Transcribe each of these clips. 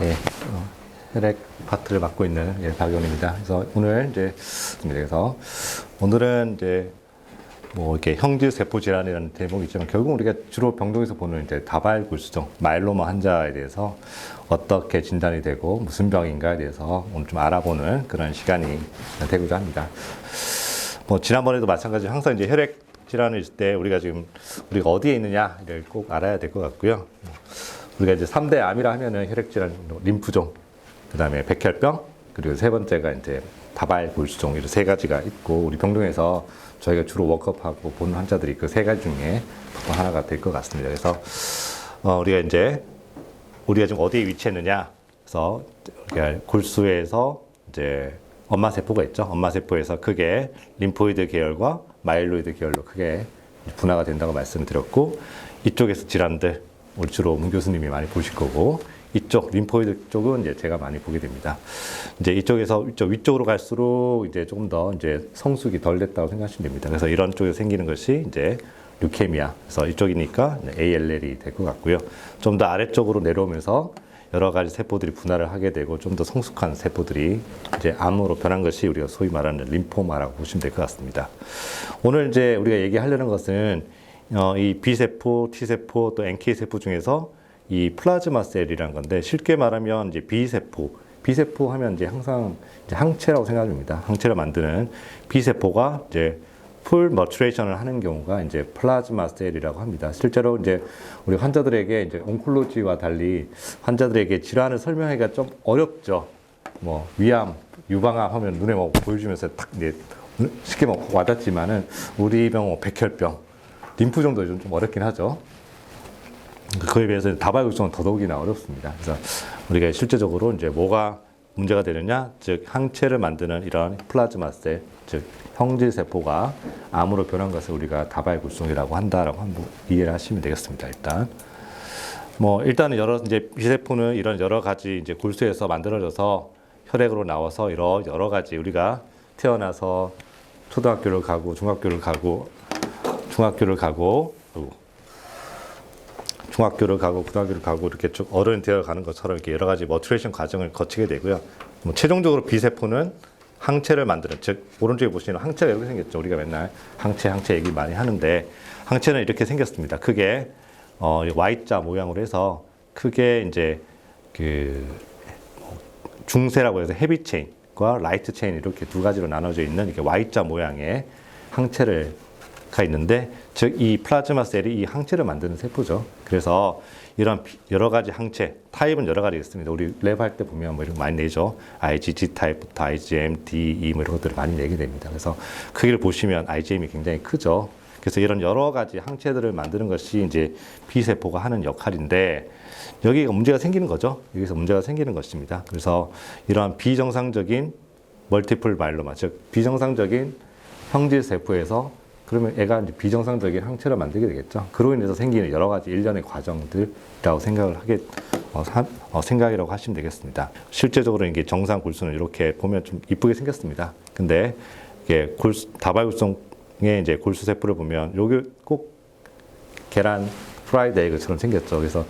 예, 혈액 파트를 맡고 있는 박용입니다. 그래서 오늘은 이제 뭐 이렇게 형질 세포 질환이라는 대목이 있지만 결국 우리가 주로 병동에서 보는 이제 다발굴수종 마일로마 환자에 대해서 어떻게 진단이 되고 무슨 병인가에 대해서 오늘 좀 알아보는 그런 시간이 되고자 합니다. 뭐 지난번에도 마찬가지로 항상 이제 혈액 질환을 있을 때 우리가 어디에 있느냐를 꼭 알아야 될 것 같고요. 우리가 이제 3대 암이라 하면은 혈액 질환, 림프종, 그다음에 백혈병, 그리고 세 번째가 이제 다발굴수종 이런 세 가지가 있고 우리 병동에서 저희가 주로 워크업하고 보는 환자들이 그 세 가지 중에 하나가 될 것 같습니다. 그래서 우리가 지금 어디에 위치했느냐? 그래서 우리가 골수에서 이제 엄마 세포가 있죠. 엄마 세포에서 크게 림포이드 계열과 마일로이드 계열로 크게 분화가 된다고 말씀을 드렸고 이쪽에서 질환들 우리 주로 문 교수님이 많이 보실 거고 이쪽 림포이드 쪽은 이제 제가 많이 보게 됩니다. 이제 이쪽에서 위쪽으로 갈수록 이제 조금 더 이제 성숙이 덜 됐다고 생각하시면 됩니다. 그래서 이런 쪽에서 생기는 것이 이제 류케미아. 그래서 이쪽이니까 ALL이 될 것 같고요. 좀 더 아래쪽으로 내려오면서 여러 가지 세포들이 분할을 하게 되고 좀 더 성숙한 세포들이 이제 암으로 변한 것이 우리가 소위 말하는 림포마라고 보시면 될 것 같습니다. 오늘 이제 우리가 얘기하려는 것은 이 B세포, T세포, 또 NK세포 중에서 이 플라즈마 셀이라는 건데 쉽게 말하면 이제 B세포 하면 이제 항상 이제 항체라고 생각합니다. 항체를 만드는 B세포가 이제 풀 머추레이션을 하는 경우가 이제 플라즈마 셀이라고 합니다. 실제로 이제 우리 환자들에게 이제 온콜로지와 달리 환자들에게 질환을 설명하기가 좀 어렵죠. 뭐 위암, 유방암 하면 눈에 뭐 보여주면서 딱 이제 쉽게 뭐 와닿지만은 우리 병 백혈병, 림프 정도 좀 어렵긴 하죠. 그에 비해서 다발굴수종은 더더욱이나 어렵습니다. 그래서 우리가 실제적으로 이제 뭐가 문제가 되느냐, 즉 항체를 만드는 이런 플라즈마 셀, 즉 형질 세포가 암으로 변한 것을 우리가 다발굴수종이라고 한다라고 한번 이해를 하시면 되겠습니다. 일단은 이제 B세포는 이런 여러 가지 이제 골수에서 만들어져서 혈액으로 나와서 여러 가지 우리가 태어나서 초등학교를 가고 중학교를 가고 고등학교를 가고 이렇게 쭉 어른이 되어 가는 것처럼 이렇게 여러 가지 머추레이션 과정을 거치게 되고요. 최종적으로 B세포는 항체를 만드는, 즉 오른쪽에 보시면 항체가 이렇게 생겼죠. 우리가 맨날 항체 얘기 많이 하는데 항체는 이렇게 생겼습니다. 크게 Y자 모양으로 해서 크게 이제 그 중세라고 해서 헤비 체인과 라이트 체인 이렇게 두 가지로 나눠져 있는 이렇게 Y자 모양의 항체가 있는데, 즉 이 플라즈마 셀이 이 항체를 만드는 세포죠. 그래서 이런 여러 가지 항체 타입은 여러 가지 있습니다. 우리 랩 할 때 보면 뭐 이런 거 많이 내죠. IgG 타입부터 IgM, DE 뭐 이런 것들을 많이 내게 됩니다. 그래서 크기를 보시면 IgM이 굉장히 크죠. 그래서 이런 여러 가지 항체들을 만드는 것이 이제 B세포가 하는 역할인데 여기가 문제가 생기는 거죠. 여기서 문제가 생기는 것입니다. 그래서 이러한 비정상적인 멀티플 마일로마, 즉 비정상적인 형질 세포에서 그러면 애가 이제 비정상적인 항체를 만들게 되겠죠. 그로 인해서 생기는 여러 가지 일련의 과정들이라고 생각이라고 하시면 되겠습니다. 실제적으로 이게 정상 골수는 이렇게 보면 좀 이쁘게 생겼습니다. 근데 이게 다발굴수종의 이제 골수 세포를 보면 여기 꼭 계란 프라이드 에그처럼 생겼죠. 그래서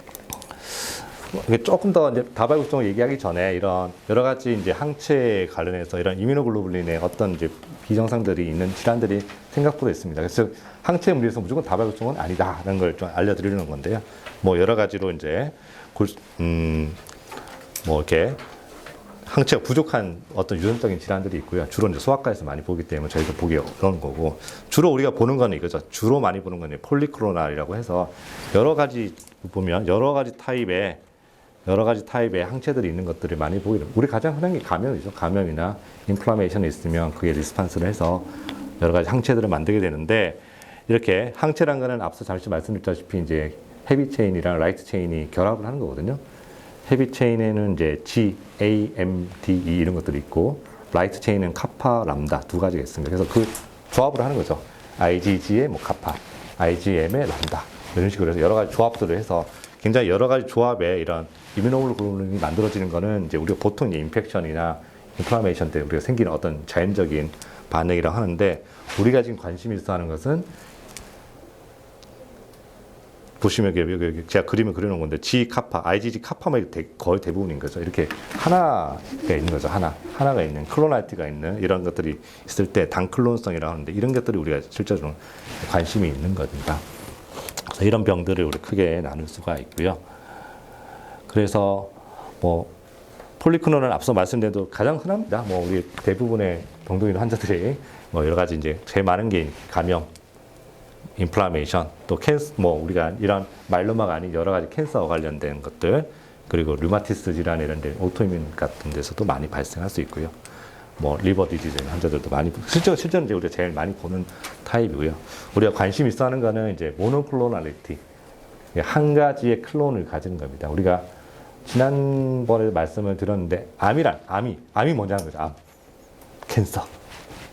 조금 더 이제 다발굴수종을 얘기하기 전에 이런 여러 가지 이제 항체에 관련해서 이런 이뮤노글로불린의 어떤 이제 비정상들이 있는 질환들이 생각보다 있습니다. 그래서 항체에 문제에서 무조건 다발굴수종은 아니다라는 걸 좀 알려드리는 건데요. 뭐 여러 가지로 이제 이렇게 항체가 부족한 어떤 유전적인 질환들이 있고요. 주로 이제 소아과에서 많이 보기 때문에 저희가 보기 어려운 거고, 주로 우리가 보는 거는 이거죠. 주로 많이 보는 건 폴리크로날이라고 해서 여러 가지 보면 여러 가지 타입의 항체들이 있는 것들을 많이 보게 됩니다. 우리 가장 흔한 게 감염이죠. 감염이나 인플라메이션이 있으면 그게 리스판스를 해서 여러 가지 항체들을 만들게 되는데, 이렇게 항체란 거는 앞서 잠시 말씀드렸다시피 이제 헤비 체인이랑 라이트 체인이 결합을 하는 거거든요. 헤비 체인에는 이제 G, A, M, D, E 이런 것들이 있고, 라이트 체인은 카파, 람다 두 가지가 있습니다. 그래서 그 조합을 하는 거죠. IgG의 뭐 카파, IgM의 람다 이런 식으로 해서 여러 가지 조합들을 해서 굉장히 여러 가지 조합의 이런 이뮤노글로불린이 만들어지는 거는 이제 우리가 보통 인펙션이나 인플라메이션 때 우리가 생기는 어떤 자연적인 반응이라고 하는데, 우리가 지금 관심이 있어 하는 것은 보시면 여기 제가 그림을 그려놓은 건데 G 카파, IgG 카파만 거의 대부분인 거죠. 이렇게 하나가 있는 거죠. 하나가 있는 클로나이트가 있는 이런 것들이 있을 때 단클론성이라고 하는데 이런 것들이 우리가 실제로 관심이 있는 겁니다. 그래서 이런 병들을 우리 크게 나눌 수가 있고요. 그래서 뭐 폴리크론은 앞서 말씀드린 대로 가장 흔합니다. 뭐 우리 대부분의 병동인 환자들이 뭐 여러 가지 이제 제일 많은 게 감염, 인플라메이션, 또 캔서, 뭐 우리가 이런 마일로마가 아닌 여러 가지 캔서와 관련된 것들, 그리고 류마티스 질환 이런 데 오토이뮨 같은 데서도 많이 발생할 수 있고요. 뭐 리버 디지즈 환자들도 많이 실제로 이제 우리가 제일 많이 보는 타입이고요. 우리가 관심 있어 하는 거는 이제 모노클로널리티, 한 가지의 클론을 가지는 겁니다. 우리가 지난번에 말씀을 드렸는데 암이 뭐냐는 거죠.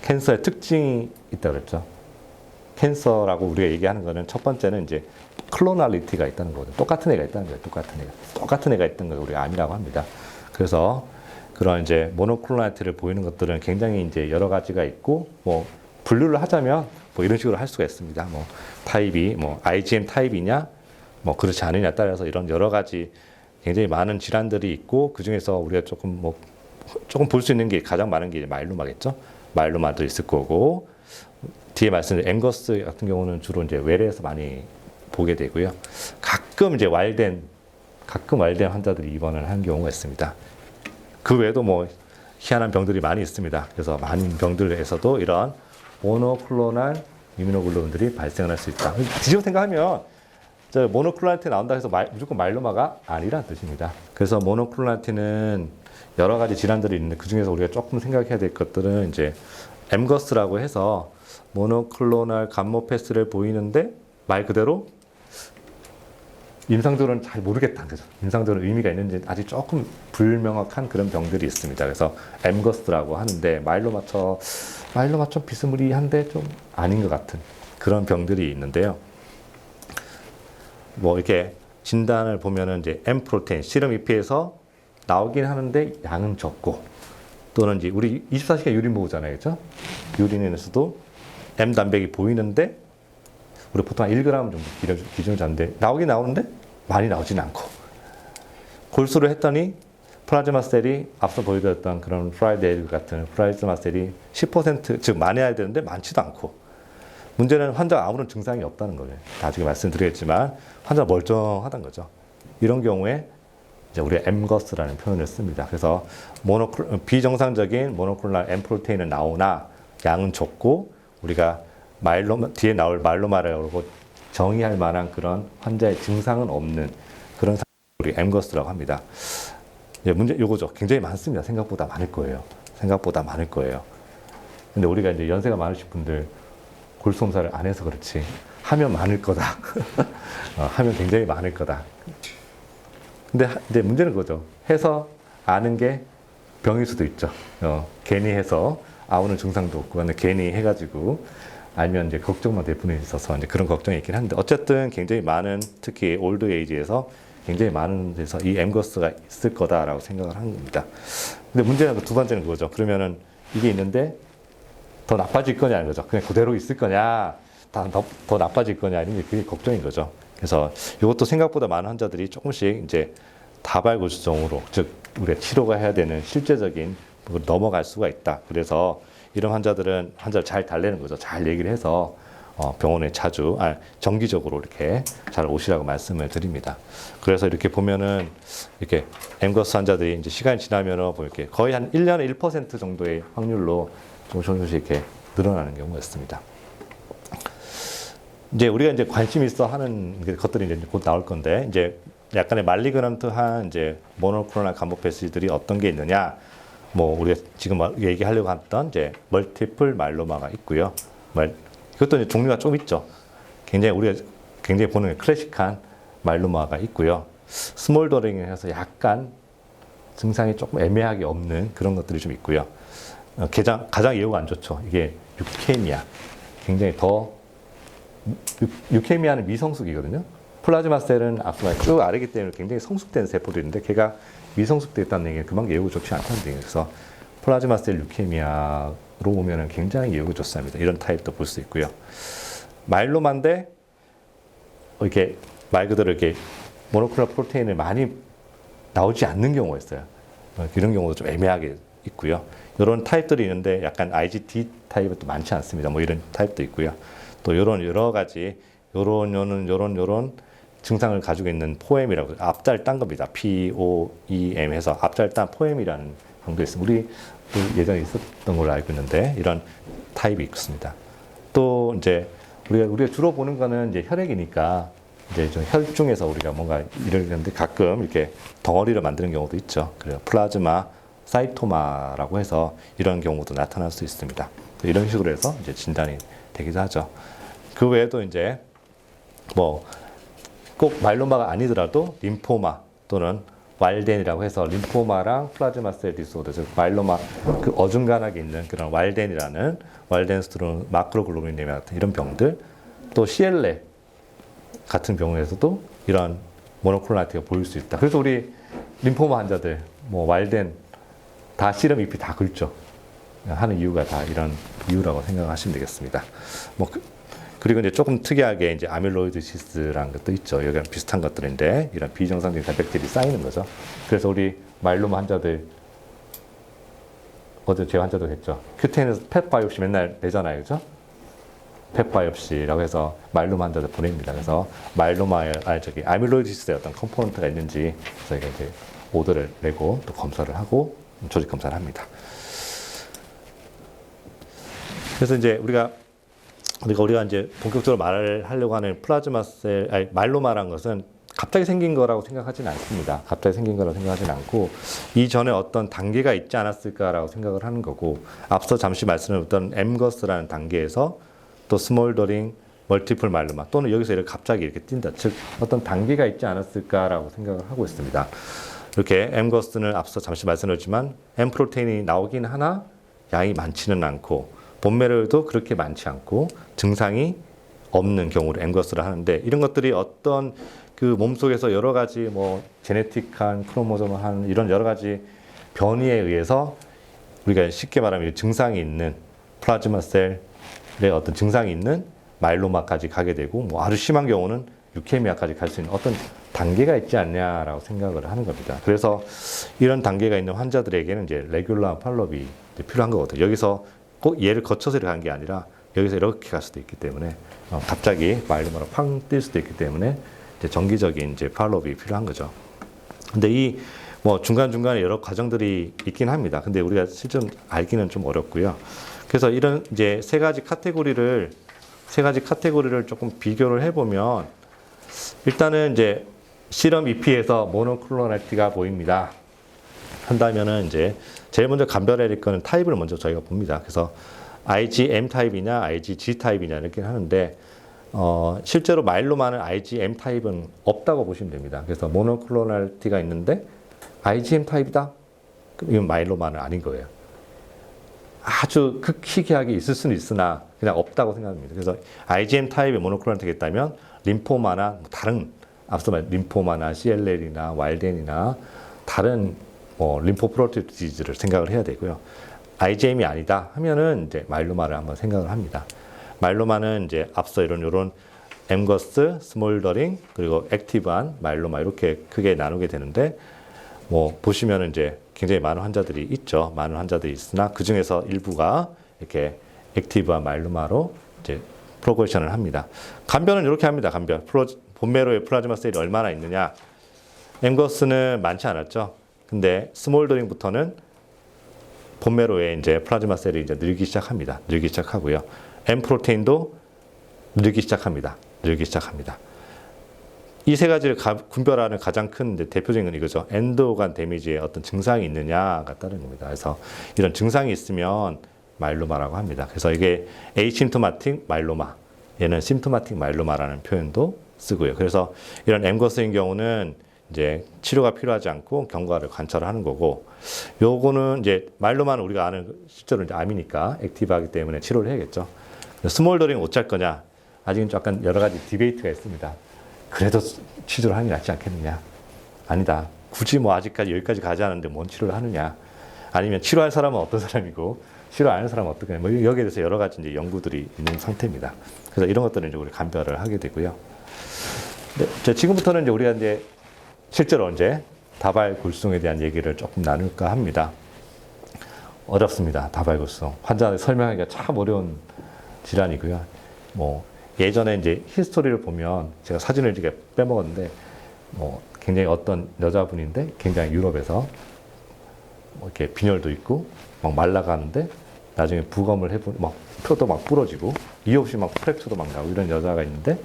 캔서의 특징이 있다고 그랬죠. 캔서라고 우리가 얘기하는 거는 첫 번째는 이제 클로널리티가 있다는 거거든요. 똑같은 애가 있다는 거예요. 똑같은 애가 있다는 걸 우리가 암이라고 합니다. 그래서 그런 이제 모노클로널리티를 보이는 것들은 굉장히 이제 여러 가지가 있고, 뭐 분류를 하자면 뭐 이런 식으로 할 수가 있습니다. 뭐 타입이 뭐 IgM 타입이냐, 뭐 그렇지 않느냐 따라서 이런 여러 가지 굉장히 많은 질환들이 있고, 그 중에서 우리가 조금 볼 수 있는 게 가장 많은 게 이제 마일로마겠죠. 마일로마도 있을 거고, 뒤에 말씀드린 앵거스 같은 경우는 주로 이제 외래에서 많이 보게 되고요. 가끔 와일된 환자들이 입원을 한 경우가 있습니다. 그 외에도 뭐 희한한 병들이 많이 있습니다. 그래서 많은 병들에서도 이런 모노클로날 이뮤노글로빈들이 발생을 할 수 있다. 뒤집어 생각하면 저 모노클로날티 나온다 해서 무조건 마일로마가 아니란 뜻입니다. 그래서 모노클로날티는 여러 가지 질환들이 있는데 그 중에서 우리가 조금 생각해야 될 것들은 이제 엠거스라고 해서 모노클로날 감모패스를 보이는데 말 그대로 임상적으로는 잘 모르겠다는 거죠. 임상적으로 의미가 있는지 아직 조금 불명확한 그런 병들이 있습니다. 그래서 엠거스라고 하는데 마일로마처럼 비스무리한데 좀 아닌 것 같은 그런 병들이 있는데요. 뭐 이렇게 진단을 보면은 이제 M 프로테인 시럼 EP에서 나오긴 하는데 양은 적고, 또는 이제 우리 24시간 유린 보잖아요, 그렇죠? 유린에서도 M 단백이 보이는데 우리 보통 한 1g 정도 기준으로 잡는데 나오는데 많이 나오진 않고, 골수를 했더니 플라즈마 셀이 앞서 보여드렸던 그런 프라이데일 같은 플라즈마 셀이 10% 즉 많아야 되는데 많지도 않고, 문제는 환자가 아무런 증상이 없다는 거예요. 나중에 말씀드리겠지만 환자가 멀쩡하다는 거죠. 이런 경우에 이제 우리가 엠거스라는 표현을 씁니다. 그래서 비정상적인 모노클로날 M 프로테인은 나오나 양은 적고, 우리가 뒤에 나올 마일로마라고 정의할 만한 그런 환자의 증상은 없는 그런 상황을 우리 엠거스라고 합니다. 문제 요거죠. 굉장히 많습니다. 생각보다 많을 거예요. 근데 우리가 이제 연세가 많으신 분들 골수검사를 안 해서 그렇지 하면 많을 거다. 하면 굉장히 많을 거다. 근데 이제 문제는 그거죠. 해서 아는 게 병일 수도 있죠. 괜히 해서 아무런 증상도 없고, 근데 괜히 해가지고 알면 이제 걱정만 될 뿐에 있어서 이제 그런 걱정이 있긴 한데, 어쨌든 굉장히 많은, 특히 올드 에이지에서 굉장히 많은 데서 이 엠거스가 있을 거다라고 생각을 한 겁니다. 근데 문제는 두 번째는 그거죠. 그러면은 이게 있는데 더 나빠질 거냐 하는 거죠. 그냥 그대로 있을 거냐, 더 나빠질 거냐, 아니면 그게 걱정인 거죠. 그래서 이것도 생각보다 많은 환자들이 조금씩 이제 다발고주증으로, 즉 우리가 치료가 해야 되는 실제적인 부분을 넘어갈 수가 있다. 그래서 이런 환자들은 환자를 잘 달래는 거죠. 잘 얘기를 해서 병원에 정기적으로 이렇게 잘 오시라고 말씀을 드립니다. 그래서 이렇게 보면은 이렇게 엠거스 환자들이 이제 시간이 지나면은 이렇게 거의 한 1년에 1% 정도의 확률로 조금씩 이렇게 늘어나는 경우가 있습니다. 이제 우리가 이제 관심 있어 하는 것들이 이제 곧 나올 건데, 이제 약간의 말리그넌트한 이제 모노클로날 감모패스들이 어떤 게 있느냐, 뭐 우리가 지금 얘기하려고 했던 이제 멀티플 마일로마가 있고요. 이것도 이제 종류가 좀 있죠. 우리가 굉장히 보는 클래식한 마일로마가 있고요. 스몰더링을 해서 약간 증상이 조금 애매하게 없는 그런 것들이 좀 있고요. 가장 예후가 안 좋죠. 이게 유케미아. 굉장히 유케미아는 미성숙이거든요. 플라즈마 셀은 앞서 쭉 아래기 때문에 굉장히 성숙된 세포들인데, 걔가 미성숙됐다는 얘기는 그만큼 예후가 좋지 않다는 얘기예요. 그래서 플라즈마 셀 유케미아로 보면은 굉장히 예후가 좋습니다. 이런 타입도 볼 수 있고요. 마일로마인데 이렇게 말 그대로 이렇게 모노클로널 프로테인을 많이 나오지 않는 경우가 있어요. 이런 경우도 좀 애매하게 있고요. 이런 타입들이 있는데 약간 IgD 타입은 또 많지 않습니다. 뭐 이런 타입도 있고요. 또 이런 여러 가지 요런 증상을 가지고 있는 포엠이라고 앞잘 딴 겁니다. POEM 해서 앞잘 딴 포엠이라는 병도 있습니다. 우리 예전에 있었던 걸로 알고 있는데 이런 타입이 있습니다. 또 이제 우리가 주로 보는 거는 이제 혈액이니까 이제 좀 혈중에서 우리가 뭔가 이러는데 가끔 이렇게 덩어리를 만드는 경우도 있죠. 그래서 플라즈마 사이토마라고 해서 이런 경우도 나타날 수 있습니다. 이런 식으로 해서 이제 진단이 되기도 하죠. 그 외에도 이제 뭐 꼭 마일로마가 아니더라도 림포마 또는 왈덴이라고 해서 림포마랑 플라즈마 셀 디소더, 즉 마일로마 그 어중간하게 있는 그런 왈덴이라는 왈덴스트론 마크로글로불리네미아 같은 이런 병들, 또 CLA 같은 경우에서도 이런 모노클로널티가 보일 수 있다. 그래서 우리 림포마 환자들, 뭐 왈덴 다 시럼 잎이 다 긁죠. 하는 이유가 다 이런 이유라고 생각하시면 되겠습니다. 뭐 그리고 이제 조금 특이하게 이제 아밀로이드시스라는 것도 있죠. 여기랑 비슷한 것들인데 이런 비정상적인 단백질이 쌓이는 거죠. 그래서 우리 마일로마 환자들 어제 제 환자도 했죠. 큐테인에서 펫 바이옵시 맨날 내잖아요, 그죠? 펫 바이옵시라고 해서 마일로마 환자들 보냅니다. 그래서 마일로마의 아밀로이드시스의 어떤 컴포넌트가 있는지 저희가 이제 오더를 내고 또 검사를 하고 조직 검사를 합니다. 그래서 이제 우리가 이제 본격적으로 말을 하려고 하는 플라즈마 셀, 아니 마일로마라는 것은 갑자기 생긴 거라고 생각하지는 않습니다. 갑자기 생긴 거라고 생각하지는 않고 이전에 어떤 단계가 있지 않았을까라고 생각을 하는 거고, 앞서 잠시 말씀드렸던 엠거스라는 단계에서 또 스몰더링, 멀티플 마일로마 또는 여기서 이렇게 갑자기 이렇게 뛴다. 즉 어떤 단계가 있지 않았을까라고 생각을 하고 있습니다. 이렇게 엠거스는 앞서 잠시 말씀드렸지만 M 프로테인이 나오긴 하나 양이 많지는 않고 본메로도 그렇게 많지 않고 증상이 없는 경우를 엠거스를 하는데, 이런 것들이 어떤 그 몸속에서 여러 가지 뭐 제네틱한 크로모소멀한 이런 여러 가지 변이에 의해서 우리가 쉽게 말하면 증상이 있는 플라즈마 셀의 어떤 증상이 있는 마일로마까지 가게 되고, 뭐 아주 심한 경우는 유케미아까지 갈 수 있는 어떤 단계가 있지 않냐라고 생각을 하는 겁니다. 그래서 이런 단계가 있는 환자들에게는 이제 레귤러 팔로업이 필요한 거거든요. 여기서 꼭 얘를 거쳐서 이렇게 간 게 아니라 여기서 이렇게 갈 수도 있기 때문에 갑자기 마일로마로 팡 뛸 수도 있기 때문에 이제 정기적인 이제 팔로업이 필요한 거죠. 근데 이 뭐 중간중간에 여러 과정들이 있긴 합니다. 근데 우리가 실제 알기는 좀 어렵고요. 그래서 이런 이제 세 가지 카테고리를 조금 비교를 해보면, 일단은 이제 시럼 EP에서 모노클로널티가 보입니다. 한다면은 이제 제일 먼저 감별해야 될 거는 타입을 먼저 저희가 봅니다. 그래서 IgM 타입이냐 IgG 타입이냐 이렇게 하는데 실제로 마일로마는 IgM 타입은 없다고 보시면 됩니다. 그래서 모노클로널티가 있는데 IgM 타입이다? 이건 마일로마는 아닌 거예요. 아주 희귀하게 있을 수는 있으나 그냥 없다고 생각합니다. 그래서 IgM 타입의 모노클로널티가 있다면 림포마나 다른 앞서 말한 림포마나 CLL이나 왈덴이나 다른 림포프로티브 디지즈를 생각을 해야 되고요. IgM이 아니다 하면은 이제 마일로마를 한번 생각을 합니다. 마일로마는 이제 앞서 이런 엠거스, 스몰더링, 그리고 액티브한 마일로마 이렇게 크게 나누게 되는데, 뭐 보시면은 이제 굉장히 많은 환자들이 있죠. 많은 환자들이 있으나 그 중에서 일부가 이렇게 액티브한 마일로마로 이제 프로그레션을 합니다. 감별은 이렇게 합니다. 감별. 본메로에 플라즈마 셀이 얼마나 있느냐. 엠거스는 많지 않았죠. 근데 스몰더링부터는 본메로에 이제 플라즈마 셀이 이제 늘기 시작합니다. 늘기 시작하고요. M 프로테인도 늘기 시작합니다. 이 세 가지를 분별하는 가장 큰 대표적인 건 이거죠. 엔도간 데미지에 어떤 증상이 있느냐가 따른 겁니다. 그래서 이런 증상이 있으면 마일로마라고 합니다. 그래서 이게 에이심토마틱 마일로마, 얘는 심토마틱 마일로마라는 표현도 쓰고요. 그래서 이런 엠거스인 경우는 이제 치료가 필요하지 않고 경과를 관찰하는 거고, 요거는 이제 마일로마는 우리가 아는 실제로 이제 암이니까 액티브하기 때문에 치료를 해야겠죠. 스몰더링 어쩔 거냐? 아직은 약간 여러 가지 디베이트가 있습니다. 그래도 치료를 하는 게 낫지 않겠느냐? 아니다. 굳이 뭐 아직까지 여기까지 가지 않았는데 뭔 치료를 하느냐? 아니면 치료할 사람은 어떤 사람이고 치료 안 하는 사람은 어떻게 하냐? 뭐 여기에 대해서 여러 가지 이제 연구들이 있는 상태입니다. 그래서 이런 것들은 이제 우리 감별을 하게 되고요. 네, 지금부터는 이제 우리가 이제 실제로 이제 다발골수에 대한 얘기를 조금 나눌까 합니다. 어렵습니다. 다발골수. 환자한테 설명하기가 참 어려운 질환이고요. 뭐 예전에 이제 히스토리를 보면 제가 사진을 이렇게 빼먹었는데 뭐 굉장히 어떤 여자분인데 굉장히 유럽에서 뭐 이렇게 빈혈도 있고 막 말라가는데 나중에 부검을 해보 막 표도 막 부러지고 이유 없이 막 프랙처도 막 나고 이런 여자가 있는데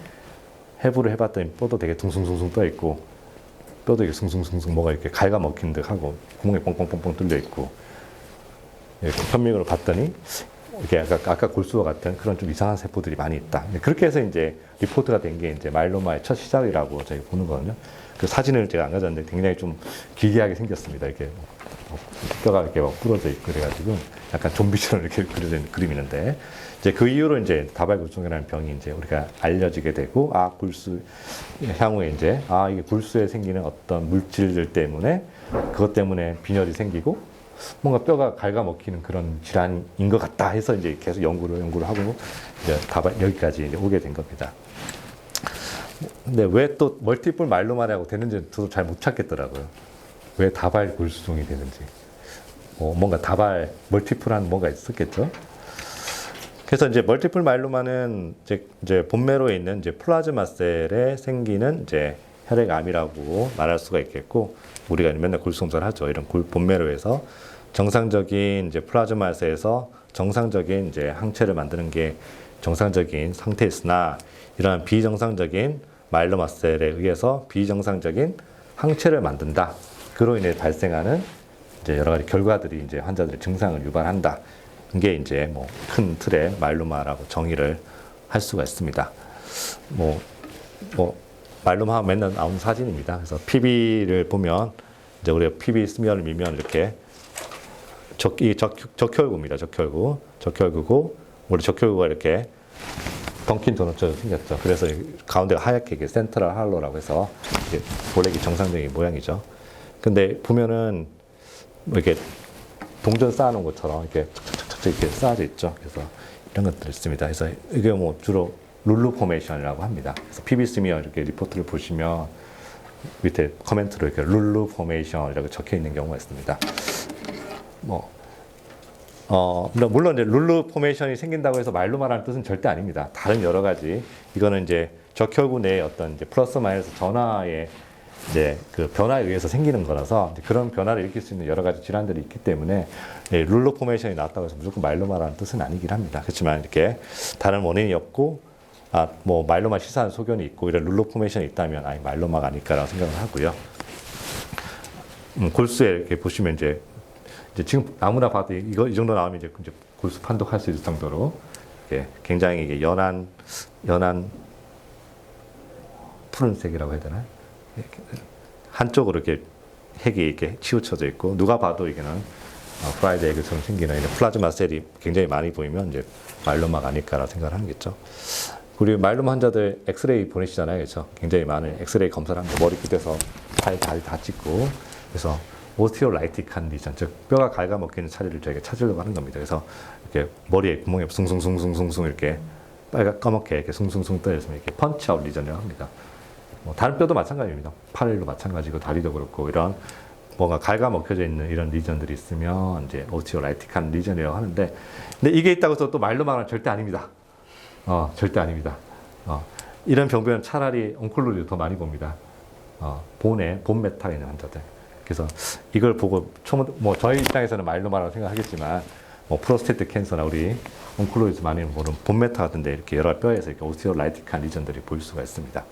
해부를 해봤더니 뼈도 되게 둥숭둥숭 떠 있고 뼈도 이렇게 숭숭숭숭 뭐가 이렇게 갉아먹힌 듯 하고 구멍이 뻥뻥뻥뻥 뚫려 있고 이렇게 현미경으로 봤더니 이렇게 아까 골수와 같은 그런 좀 이상한 세포들이 많이 있다. 그렇게 해서 이제 리포트가 된 게 이제 마일로마의 첫 시작이라고 저희 보는 거거든요. 그 사진을 제가 안 가졌는데 굉장히 좀 기괴하게 생겼습니다. 이렇게 뼈가 이렇게 막 부러져 있고 그래가지고 약간 좀비처럼 이렇게 그려져 있는 그림이 있는데 이제 그 이후로 이제 다발골수이라는 병이 이제 우리가 알려지게 되고 골수 향후에 이제 이게 골수에 생기는 어떤 물질들 때문에 그것 때문에 빈혈이 생기고 뭔가 뼈가 갉아먹히는 그런 질환인 것 같다 해서 이제 계속 연구를 하고 이제 여기까지 이제 오게 된 겁니다. 근데 왜 또 멀티플 마일로마라고 되는지 저도 잘 못 찾겠더라고요. 왜 다발골수종이 되는지. 뭔가 멀티플한 뭔가 있었겠죠. 그래서 이제 멀티플 마일로마는 이제 본매로에 있는 이제 플라즈마 셀에 생기는 이제 혈액암이라고 말할 수가 있겠고, 우리가 맨날 골수검사를 하죠. 이런 본매로에서 정상적인 이제 플라즈마 셀에서 정상적인 이제 항체를 만드는 게 정상적인 상태였으나 이러한 비정상적인 마일로마 셀에 의해서 비정상적인 항체를 만든다. 그로 인해 발생하는 이제 여러 가지 결과들이 이제 환자들의 증상을 유발한다. 이게 이제 뭐 큰 틀의 마일로마라고 정의를 할 수가 있습니다. 마일로마 맨날 나오는 사진입니다. 그래서 PB를 보면 이제 우리가 PB 스미어를 밀면 이렇게 적혈구입니다. 적혈구고 우리 적혈구가 이렇게 덩킨 도넛처럼 생겼죠. 그래서 가운데가 하얗게 이게 센트럴 할로라고 해서 이게 볼렉이 정상적인 모양이죠. 근데 보면은 뭐 이렇게 동전 쌓아놓은 것처럼 이렇게 착착착착 이렇게 쌓아져 있죠. 그래서 이런 것들이 있습니다. 그래서 이게 뭐 주로 룰루 포메이션이라고 합니다. 그래서 PB 스미어 이렇게 리포트를 보시면 밑에 코멘트로 이렇게 룰루 포메이션이라고 적혀 있는 경우가 있습니다. 물론 이제 룰루 포메이션이 생긴다고 해서 마일로마라는 뜻은 절대 아닙니다. 다른 여러 가지 이거는 이제 적혈구 내의 어떤 이제 플러스 마이너스 전하의 이제 그 변화에 의해서 생기는 거라서 그런 변화를 일으킬 수 있는 여러 가지 질환들이 있기 때문에 룰루 포메이션이 나왔다고 해서 무조건 마일로마라는 뜻은 아니긴 합니다. 그렇지만 이렇게 다른 원인이 없고 뭐 마일로마 시사한 소견이 있고 이런 룰루 포메이션이 있다면 마일로마가 아닐까라고 생각을 하고요. 골수에 이렇게 보시면 이제 지금 아무나 봐도 이 정도 나오면 이제 골수 판독할 수 있을 정도로 굉장히 이게 연한 푸른색이라고 해야 되나? 한쪽으로 이렇게 핵이 이렇게 치우쳐져 있고 누가 봐도 이게는 프라이드 에그처럼 생기는 플라즈마 셀이 굉장히 많이 보이면 이제 마일로마가 아닐까라고 생각을 하겠죠. 그리고 마일로마 환자들 엑스레이 보내시잖아요, 그렇죠? 굉장히 많은 엑스레이 검사를 합니다. 머리 끝에서 다리 다 찍고 그래서 오스티오라이틱한 리전, 즉 뼈가 갉아먹히는 차리를 저희가 찾으려고 하는 겁니다. 그래서 이렇게 머리에 구멍이 숭숭숭숭숭 이렇게 까맣게 이렇게 숭숭숭 떠 있으면 이렇게 펀치아웃 리전이라고 합니다. 다른 뼈도 마찬가지입니다. 팔도 마찬가지고 다리도 그렇고 이런 뭔가 갉아먹혀져 있는 이런 리전들이 있으면 이제 오스티오라이틱한 리전이라고 하는데, 근데 이게 있다고 해서 또 마일로마는 절대 아닙니다. 절대 아닙니다. 이런 병변은 차라리 온콜로리를 더 많이 봅니다. 본 메타에 있는 환자들. 그래서 이걸 보고 저희 입장에서는 마일로마라고 생각하겠지만 프로스테이트 캔서나 우리 온콜로리에서 많이 보는 본 메타 같은데 이렇게 여러 뼈에서 이렇게 오스티오라이틱한 리전들이 보일 수가 있습니다.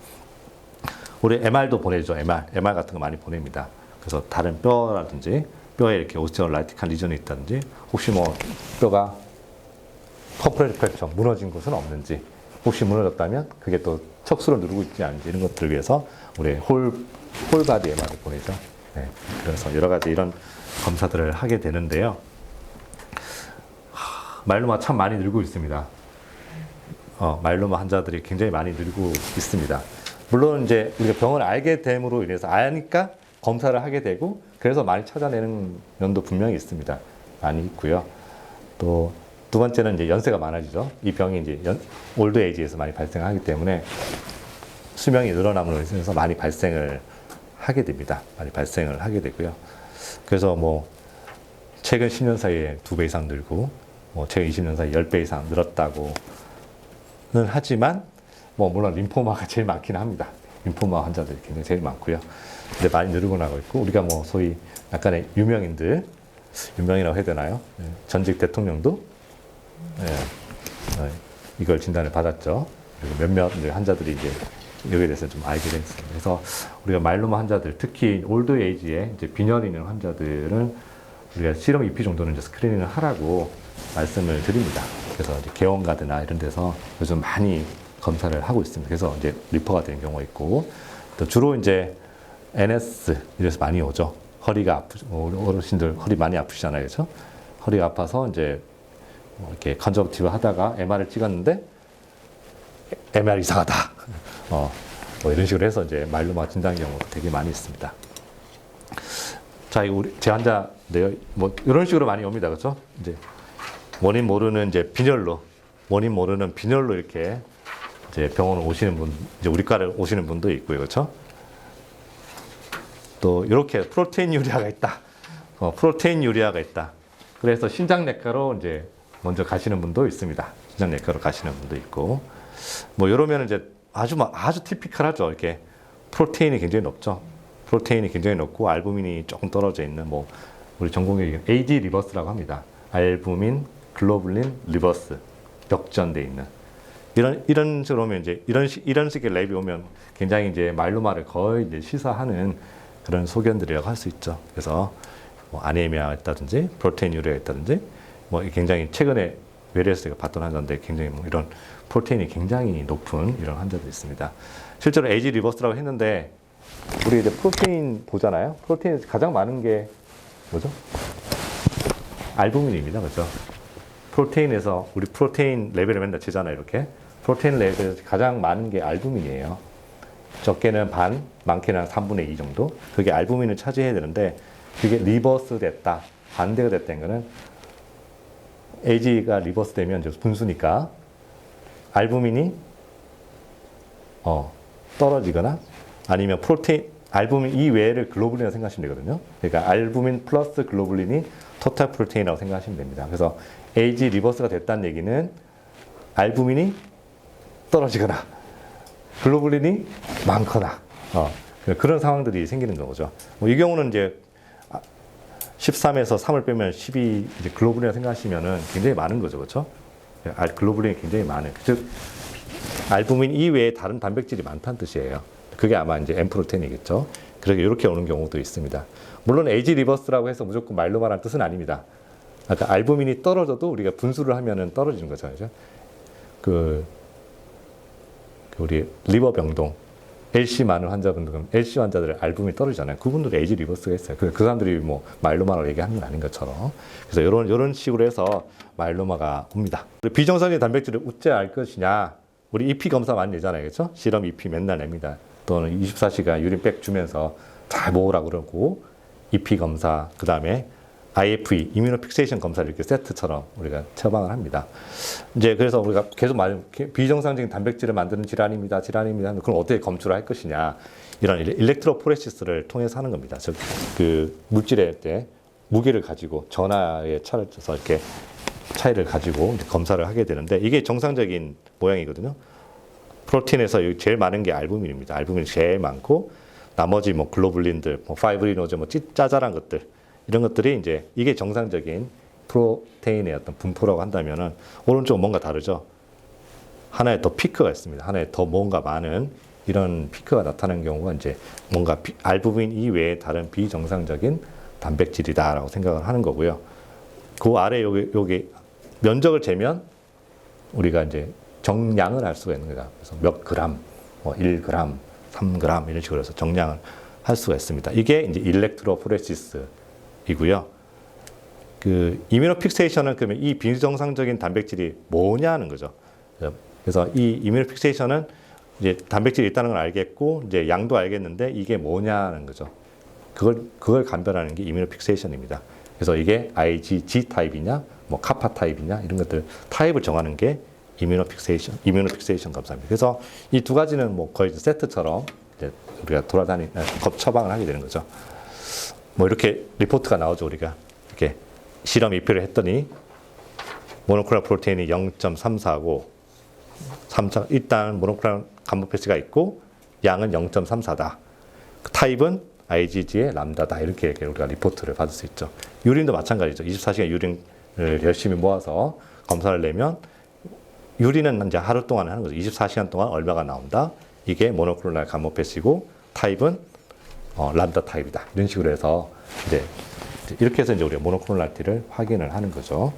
우리 MR도 보내죠. MR 같은 거 많이 보냅니다. 그래서 다른 뼈라든지 뼈에 이렇게 오스티오라이틱한 리전이 있다든지 혹시 뼈가 컴프레스 프랙처 무너진 곳은 없는지, 혹시 무너졌다면 그게 또 척수로 누르고 있지 않은지 이런 것들을 위해서 우리 홀바디 MR을 보내죠. 네, 그래서 여러 가지 이런 검사들을 하게 되는데요. 마일로마 참 많이 늘고 있습니다. 마일로마 환자들이 굉장히 많이 늘고 있습니다. 물론 이제 우리가 병을 알게 됨으로 인해서 아니까 검사를 하게 되고 그래서 많이 찾아내는 면도 분명히 있습니다. 많이 있고요. 또 두 번째는 이제 연세가 많아지죠. 이 병이 이제 올드 에이지에서 많이 발생하기 때문에 수명이 늘어남으로 인해서 많이 발생을 하게 됩니다. 많이 발생을 하게 되고요. 그래서 뭐 최근 10년 사이에 2배 이상 늘고 뭐 최근 20년 사이에 10배 이상 늘었다고는 하지만 뭐 물론 림포마가 제일 많긴 합니다. 림포마 환자들이 굉장히 제일 많고요. 근데 많이 늘고 나고 있고 우리가 뭐 소위 약간의 유명이라고 해야 되나요? 전직 대통령도 이걸 진단을 받았죠. 그리고 몇몇 환자들이 이제 여기에 대해서 좀 알게 됐습니다. 그래서 우리가 마일로마 환자들, 특히 올드 에이지에 이제 빈혈이 있는 환자들은 우리가 시럼 EP 정도는 이제 스크리닝을 하라고 말씀을 드립니다. 그래서 이제 개원가드나 이런 데서 요즘 많이 검사를 하고 있습니다. 그래서 이제 리퍼가 되는 경우가 있고, 또 주로 이제 NS 이래서 많이 오죠. 허리가 어르신들 허리 많이 아프시잖아요, 그렇죠? 허리가 아파서 이제 뭐 이렇게 컨저버티브 하다가 MR을 찍었는데 MR 이상하다. 뭐 이런 식으로 해서 이제 마일로마 진단 경우도 되게 많이 있습니다. 자, 우리 제 환자인데요. 뭐 이런 식으로 많이 옵니다, 그렇죠? 이제 원인 모르는 빈혈로 이렇게 이제 병원을 오시는 분, 이제 우리과를 오시는 분도 있고요, 그렇죠? 또 이렇게 프로테인 유리아가 있다. 그래서 신장내과로 이제 먼저 가시는 분도 있습니다. 신장내과로 가시는 분도 있고, 뭐 이러면 이제 아주 티피컬하죠. 이렇게 프로테인이 굉장히 높죠. 프로테인이 굉장히 높고 알부민이 조금 떨어져 있는 뭐 우리 전공의 AD 리버스라고 합니다. 알부민, 글로불린, 리버스 역전돼 있는 이런 식으로 오면 이제 이런 식의 랩이 오면 굉장히 이제 마일로마를 거의 이제 시사하는 그런 소견들이라고 할 수 있죠. 그래서 뭐 아네미아가 있다든지 프로테인 유래가 있다든지 뭐 굉장히 최근에 외래에서 제가 봤던 환자인데 굉장히 뭐 이런 프로테인이 굉장히 높은 이런 환자도 있습니다. 실제로 에이지 리버스라고 했는데 우리 이제 프로테인 보잖아요. 프로테인 가장 많은 게 뭐죠? 알부민입니다. 그렇죠? 프로테인에서 우리 프로테인 레벨을 맨날 재잖아요. 이렇게. 프로테인 레벨에서 가장 많은 게 알부민이에요. 적게는 반, 많게는 한 3분의 2 정도. 그게 알부민을 차지해야 되는데 그게 리버스 됐다, 반대가 됐다는 거는 AG가 리버스 되면 이제 분수니까 알부민이 떨어지거나 아니면 알부민 이외를 글로불린이라고 생각하시면 되거든요. 그러니까 알부민 플러스 글로불린이 토탈 프로테인이라고 생각하시면 됩니다. 그래서 AG 리버스가 됐다는 얘기는 알부민이 떨어지거나 글로불린이 많거나 그런 상황들이 생기는 거죠. 뭐 이 경우는 이제 13에서 3을 빼면 12 이제 글로불린이라고 생각하시면은 굉장히 많은 거죠, 그렇죠? 글로불린이 굉장히 많은, 즉 알부민 이외에 다른 단백질이 많다는 뜻이에요. 그게 아마 이제 M 프로테인이겠죠. 그렇게 이렇게 오는 경우도 있습니다. 물론 AG 리버스라고 해서 무조건 마일로마라는 뜻은 아닙니다. 아까 알부민이 떨어져도 우리가 분수를 하면은 떨어지는 거죠, 그죠? 우리 리버 병동, LC 많은 환자분들은 LC 환자들의 알부민이 떨어지잖아요. 그분들이 AG 리버스가 있어요. 그 사람들이 뭐 마일로마라고 얘기하는 건 아닌 것처럼. 그래서 이런 식으로 해서 마일로마가 옵니다. 비정상적인 단백질을 어째 알 것이냐? 우리 EP 검사 많이 내잖아요, 그렇죠? 시럼 EP 맨날 냅니다. 또는 24시간 유린백 주면서 잘 모으라고 그러고 EP 검사, 그 다음에 IFE, 이뮤노픽세이션 검사를 이렇게 세트처럼 우리가 처방을 합니다. 이제 그래서 우리가 계속 비정상적인 단백질을 만드는 질환입니다. 그럼 어떻게 검출을 할 것이냐. 이런 일렉트로포레시스를 통해서 하는 겁니다. 즉, 그 물질의 때 무게를 가지고 전하의 차를 쳐서 이렇게 차이를 가지고 검사를 하게 되는데 이게 정상적인 모양이거든요. 프로틴에서 제일 많은 게 알부민입니다. 알부민이 제일 많고 나머지 뭐 글로불린들, 뭐 파이브리노즈, 뭐 짜잘한 것들 이런 것들이 이제 이게 정상적인 프로테인의 어떤 분포라고 한다면은 오른쪽은 뭔가 다르죠. 하나에 더 피크가 있습니다. 하나에 더 뭔가 많은 이런 피크가 나타나는 경우가 이제 뭔가 알부민 이외에 다른 비정상적인 단백질이다라고 생각을 하는 거고요. 그 아래 여기 면적을 재면 우리가 이제 정량을 할 수가 있는 거다. 그래서 몇 그램, 뭐 1g, 3g 이런 식으로 해서 정량을 할 수가 있습니다. 이게 이제 일렉트로포레시스이고요. 그 이뮤노픽세이션은 그러면 이 비정상적인 단백질이 뭐냐는 거죠. 그래서 이 이뮤노픽세이션은 이제 단백질이 있다는 걸 알겠고 이제 양도 알겠는데 이게 뭐냐는 거죠. 그걸 감별하는 게 이뮤노픽세이션입니다. 그래서 이게 IgG 타입이냐, 뭐 카파 타입이냐 이런 것들 타입을 정하는 게 이뮤노픽세이션 검사입니다. 그래서 이 두 가지는 뭐 거의 세트처럼 이제 우리가 처방을 하게 되는 거죠. 뭐 이렇게 리포트가 나오죠. 우리가 이렇게 실험 2표를 했더니 모노클로널 프로테인이 0.34고 일단 모노클로널 간부 패치가 있고 양은 0.34다. 타입은 IgG의 람다다. 이렇게 우리가 리포트를 받을 수 있죠. 유린도 마찬가지죠. 24시간 유린을 열심히 모아서 검사를 내면 유린은 이제 하루 동안 하는 거죠. 24시간 동안 얼마가 나온다. 이게 모노클로널 간부 패치고 타입은 람다 타입이다. 이런 식으로 해서 이제 이렇게 해서 이제 우리가 모노클로널티를 확인을 하는 거죠.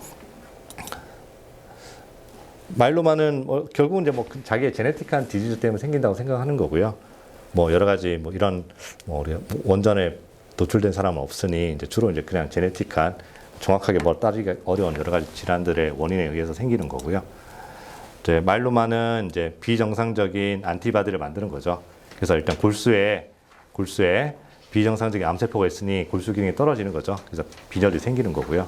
마일로마는 결국은 이제 뭐 자기의 제네틱한 디지즈 때문에 생긴다고 생각하는 거고요. 뭐 여러 가지 뭐 이런 우리 원전에 노출된 사람은 없으니 이제 주로 이제 그냥 제네틱한 정확하게 뭘 따지기가 어려운 여러 가지 질환들의 원인에 의해서 생기는 거고요. 이제 마일로마는 이제 비정상적인 안티바디를 만드는 거죠. 그래서 일단 골수에 비정상적인 암세포가 있으니 골수 기능이 떨어지는 거죠. 그래서 빈혈이 생기는 거고요.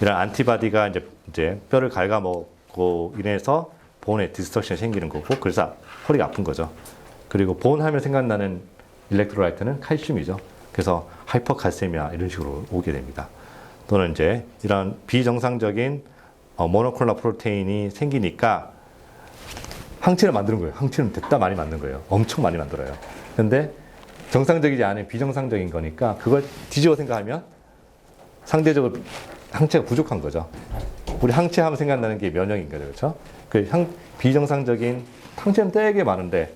이런 안티바디가 이제 뼈를 갉아먹고 인해서 본에 디스토션이 생기는 거고, 그래서 허리가 아픈 거죠. 그리고 본 하면 생각나는 일렉트로라이트는 칼슘이죠. 그래서 하이퍼칼세미아 이런 식으로 오게 됩니다. 또는 이제 이런 비정상적인 모노클로널 프로테인이 생기니까 항체를 만드는 거예요. 항체는 됐다 많이 만든 거예요. 엄청 많이 만들어요. 근데 정상적이지 않은 비정상적인 거니까 그걸 뒤집어 생각하면 상대적으로 항체가 부족한 거죠. 우리 항체 하면 생각나는 게 면역인 거죠. 그렇죠? 그 비정상적인 항체는 되게 많은데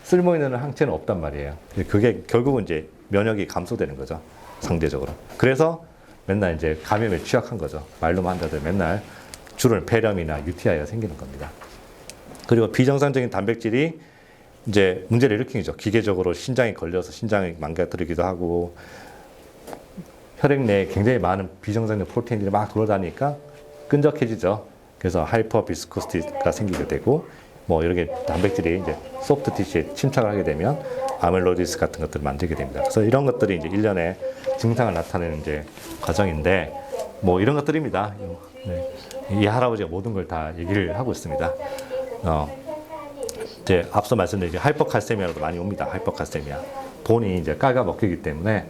쓸모 있는 항체는 없단 말이에요. 그게 결국은 이제 면역이 감소되는 거죠. 상대적으로. 그래서 맨날 이제 감염에 취약한 거죠. 마일로마 환자들 맨날 주로 폐렴이나 UTI가 생기는 겁니다. 그리고 비정상적인 단백질이 이제 문제를 일으키죠. 기계적으로 신장에 걸려서 신장이 망가뜨리기도 하고, 혈액 내에 굉장히 많은 비정상적 프로테인들이 막 돌아다니니까 끈적해지죠. 그래서 하이퍼 비스코시티가 생기게 되고, 뭐 이렇게 단백질이 이제 소프트 티슈에 침착을 하게 되면 아밀로이드스 같은 것들을 만들게 됩니다. 그래서 이런 것들이 이제 일련의 증상을 나타내는 이제 과정인데, 뭐 이런 것들입니다. 네. 이 할아버지가 모든 걸 다 얘기를 하고 있습니다. 이제 앞서 말씀드린 하이퍼칼세미아로도 많이 옵니다. 하이퍼칼세미아. 본이 이제 깔가 먹히기 때문에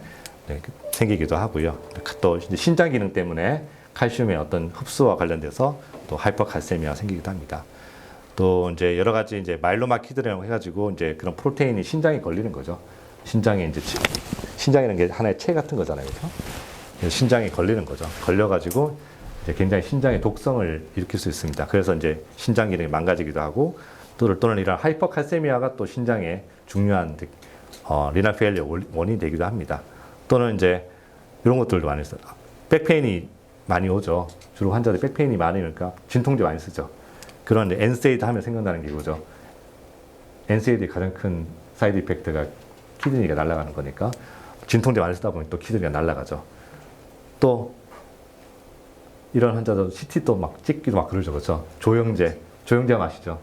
네, 생기기도 하고요. 또 이제 신장 기능 때문에 칼슘의 어떤 흡수와 관련돼서 또 하이퍼칼세미아 생기기도 합니다. 또 이제 여러 가지 이제 마일로마 키드라고 해가지고 이제 그런 프로테인이 신장에 걸리는 거죠. 신장에 이제 신장이라는 게 하나의 체 같은 거잖아요, 그렇죠? 신장에 걸리는 거죠. 걸려가지고 이제 굉장히 신장의 독성을 일으킬 수 있습니다. 그래서 이제 신장 기능이 망가지기도 하고, 또는 이런 하이퍼칼세미아가 또 신장에 중요한 리널 페일리어 원인이 되기도 합니다. 또는 이제 이런 것들도 많이 있어요. 백페인이 많이 오죠. 주로 환자들 백페인이 많으니까 진통제 많이 쓰죠. 그런 엔세이드 하면 생각나는 게 이거죠. 엔세이드의 가장 큰 사이드 이펙트가 키드니가 날아가는 거니까 진통제 많이 쓰다 보면 또 키드니가 날아가죠. 또 이런 환자들 CT도 막 찍기도 막 그러죠. 그렇죠? 조영제 마시죠.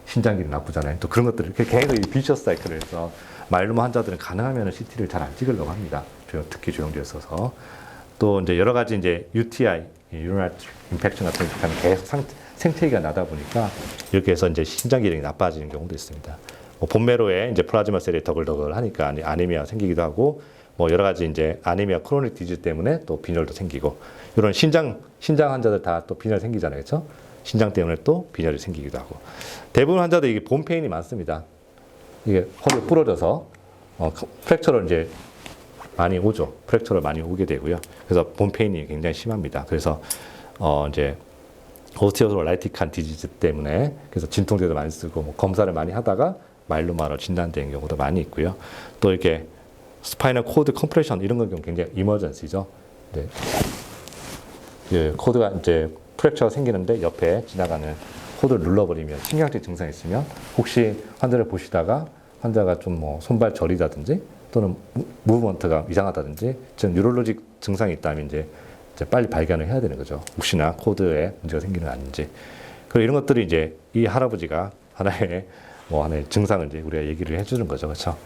신장 기능 나쁘잖아요. 또 그런 것들을 계속 비셔스 사이클을 해서 마일로마 환자들은 가능하면 CT를 잘 안 찍으려고 합니다. 특히 조영제에 있어서. 또 이제 여러 가지 이제 UTI, 유리너리 인펙션 같은 거 계속 생체기가 나다 보니까 이렇게 해서 이제 신장 기능이 나빠지는 경우도 있습니다. 뭐 본메로에 이제 플라즈마 셀이 더글더글 하니까 아니미아 생기기도 하고, 뭐 여러 가지 이제 아니미아 크로닉 디지즈 때문에 또 빈혈도 생기고, 이런 신장 환자들 다 또 빈혈 생기잖아요, 그렇죠? 신장 때문에 또 빈혈이 생기기도 하고, 대부분 환자들 이게 본 페인이 많습니다. 이게 허리 부러져서 프랙처를 이제 많이 오죠. 프랙처를 많이 오게 되고요. 그래서 본 페인이 굉장히 심합니다. 그래서 이제 오스티오라이틱한 디지즈 때문에 그래서 진통제도 많이 쓰고 뭐 검사를 많이 하다가 마일로마로 진단되는 경우도 많이 있고요. 또 이렇게 스파이널 코드 컴프레션 이런 건 굉장히 이머전시죠. 네. 예, 코드가 이제 프랙처가 생기는데 옆에 지나가는 코드를 눌러버리면 신경적 증상이 있으면 혹시 환자를 보시다가 환자가 좀 뭐 손발 저리다든지 또는 무브먼트가 이상하다든지 즉 뉴럴로직 증상이 있다면 이제 빨리 발견을 해야 되는 거죠. 혹시나 코드에 문제가 생기는 아닌지. 그리고 이런 것들이 이제 이 할아버지가 하나의 증상을 이제 우리가 얘기를 해주는 거죠. 그렇죠?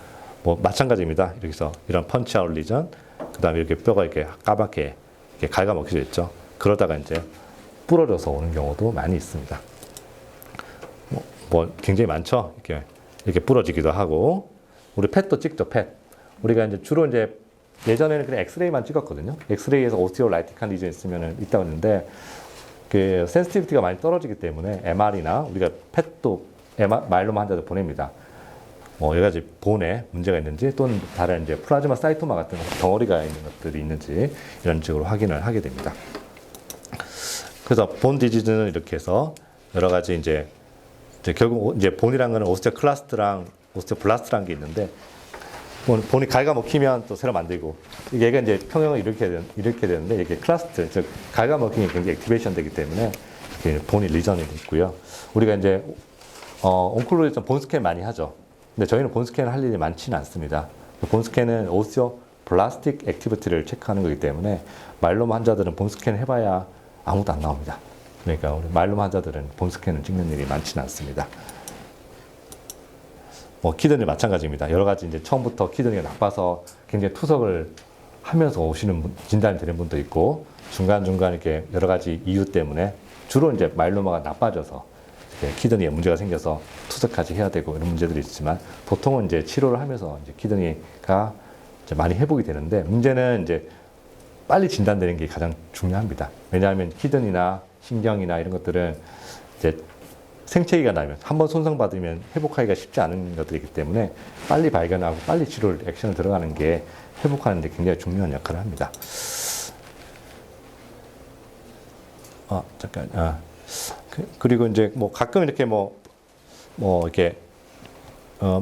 뭐 마찬가지입니다. 이렇게 해서 이런 펀치 아웃 리전, 그 다음에 이렇게 뼈가 이렇게 까맣게 이렇게 갉아먹혀져 있죠. 그러다가 이제 부러져서 오는 경우도 많이 있습니다. 뭐 굉장히 많죠. 이렇게 부러지기도 하고 우리 펫도 찍죠. 펫. 우리가 이제 주로 이제 예전에는 그냥 엑스레이만 찍었거든요. 엑스레이에서 오스티오라이틱한 리전 있으면 있다고 했는데 그 센시티비티가 많이 떨어지기 때문에 MR이나 우리가 펫도 마일로마 환자들 보냅니다. 뭐 여러 가지 본에 문제가 있는지 또는 다른 이제 플라즈마 사이토마 같은 덩어리가 있는 것들이 있는지 이런 식으로 확인을 하게 됩니다. 그래서 본 디지즈는 이렇게 해서 여러 가지 이제 결국 이제 본이란 거는 오스테오클라스트랑 오스테오블라스트라는 게 있는데 본이 갉아먹히면 또 새로 만들고 얘가 이제 평형을 이렇게 되는데 이게 클라스트 즉 갉아먹히는 게 굉장히 액티베이션 되기 때문에 본이 리전이 있고요. 우리가 이제 온콜로지에서 본 스캔 많이 하죠. 근데 저희는 본 스캔을 할 일이 많지는 않습니다. 본 스캔은 오스티오블라스틱 액티비티를 체크하는 거기 때문에 마일로마 환자들은 본 스캔 해봐야 아무도 안 나옵니다. 그러니까 우리 마일로마 환자들은 본 스캔을 찍는 일이 많지는 않습니다. 뭐 키드니 마찬가지입니다. 여러 가지 이제 처음부터 키드니가 나빠서 굉장히 투석을 하면서 오시는 진단이 되는 분도 있고 중간중간 이렇게 여러 가지 이유 때문에 주로 이제 마일로마가 나빠져서 키드니에 문제가 생겨서 투석까지 해야 되고 이런 문제들이 있지만 보통은 이제 치료를 하면서 이제 키드니가 이제 많이 회복이 되는데 문제는 이제 빨리 진단되는 게 가장 중요합니다. 왜냐하면 키드니나 신경이나 이런 것들은 이제 생체기가 나면 한번 손상받으면 회복하기가 쉽지 않은 것들이기 때문에 빨리 발견하고 빨리 치료를 액션을 들어가는 게 회복하는 데 굉장히 중요한 역할을 합니다. 그리고 이제 뭐 가끔 이렇게 이렇게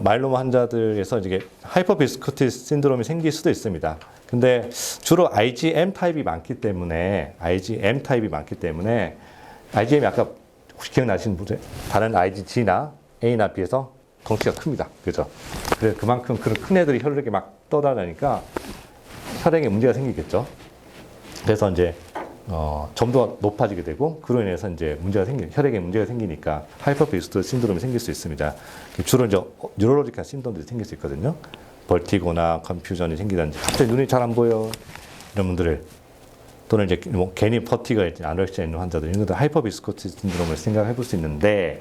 마일로마 환자들에서 이제 하이퍼비스코티 신드롬이 생길 수도 있습니다. 근데 주로 IgM 타입이 많기 때문에 IgM이 아까 혹시 기억나시는 분들 다른 IgG나 A나 B에서 덩치가 큽니다. 그죠? 그래서 그만큼 그런 큰 애들이 혈액에 막 떠다니니까 혈액에 문제가 생기겠죠. 그래서 이제 점도가 높아지게 되고 그로 인해서 이제 혈액에 문제가 생기니까 하이퍼비스토 신드롬이 생길 수 있습니다. 주로 이제 뉴럴로지컬 신드롬들이 생길 수 있거든요. 벌티고나 컨퓨전이 생기든지 갑자기 눈이 잘 안 보여 이런 분들을 또는 이제 뭐 괜히 퍼티가 있지 아노렉시아 있는 환자들 이런 것들 하이퍼비스코티 신드롬을 생각해 볼 수 있는데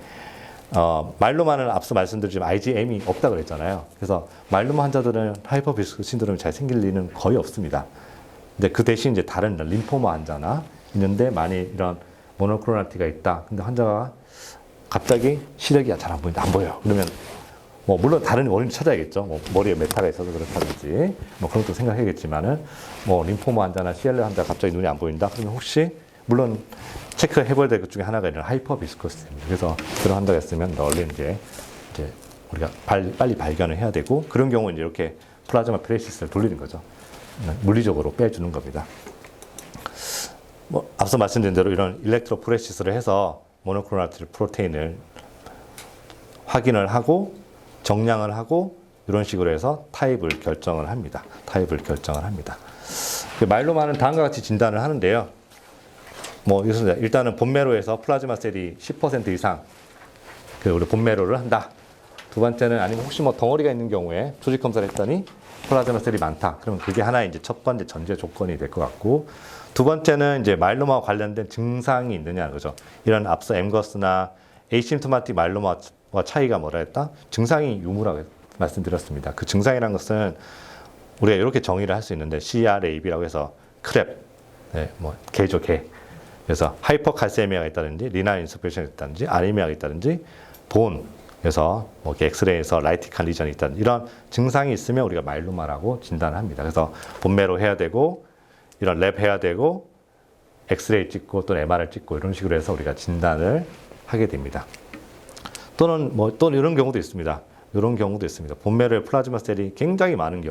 마일로마는 앞서 말씀드렸지만 IgM이 없다 그랬잖아요. 그래서 마일로마 환자들은 하이퍼비스코티 신드롬이 잘 생길 일은 거의 없습니다. 근데 그 대신 이제 다른 림포마 환자나 있는데 많이 이런 모노크로나티가 있다. 근데 환자가 갑자기 시력이 잘 안 보인다, 안 보여. 그러면 뭐 물론 다른 원인을 찾아야겠죠. 뭐 머리에 메타가 있어서 그렇다든지 뭐 그런 것도 생각해야겠지만은 뭐 림포마 환자나 CLL 환자 갑자기 눈이 안 보인다. 그러면 혹시 물론 체크해봐야 될 것 중에 하나가 이런 하이퍼비스코시티입니다. 그래서 그런 환자가 있으면 얼른 이제 우리가 빨리 발견을 해야 되고 그런 경우는 이제 이렇게 플라즈마 페레시스를 돌리는 거죠. 물리적으로 빼주는 겁니다. 뭐 앞서 말씀드린 대로 이런 일렉트로포레시스를 해서 모노크로나티 프로테인을 확인을 하고 정량을 하고 이런 식으로 해서 타입을 결정을 합니다. 마일로마는 다음과 같이 진단을 하는데요. 뭐 일단은 본매로에서 플라즈마 셀이 10% 이상 우리 본매로를 한다. 두 번째는 아니면 혹시 뭐 덩어리가 있는 경우에 조직 검사를 했더니 플라즈마 셀이 많다. 그러면 그게 하나의 이제 첫 번째 전제 조건이 될 것 같고 두 번째는 이제 마일로마와 관련된 증상이 있느냐 그죠. 이런 앞서 엠거스나 에이심토마틱 마일로마와 차이가 뭐라 했다? 증상이 유무라고 말씀드렸습니다. 그 증상이라는 것은 우리가 이렇게 정의를 할 수 있는데 CRAB라고 해서 크랩, 뭐 개죠 개. 그래서 하이퍼칼세미아가 있다든지 리나 인서피션이 있다든지 아니미아가 있다든지 본에서 뭐 엑스레이에서 라이티칸 리전이 있다든지 이런 증상이 있으면 우리가 마일로마라고 진단을 합니다. 그래서 본매로 해야 되고 이런 랩 해야 되고 엑스레이 찍고 또는 MR을 찍고 이런 식으로 해서 우리가 진단을 하게 됩니다. 또는 또 이런 경우도 있습니다. 본매로에 플라즈마 셀이 굉장히 많은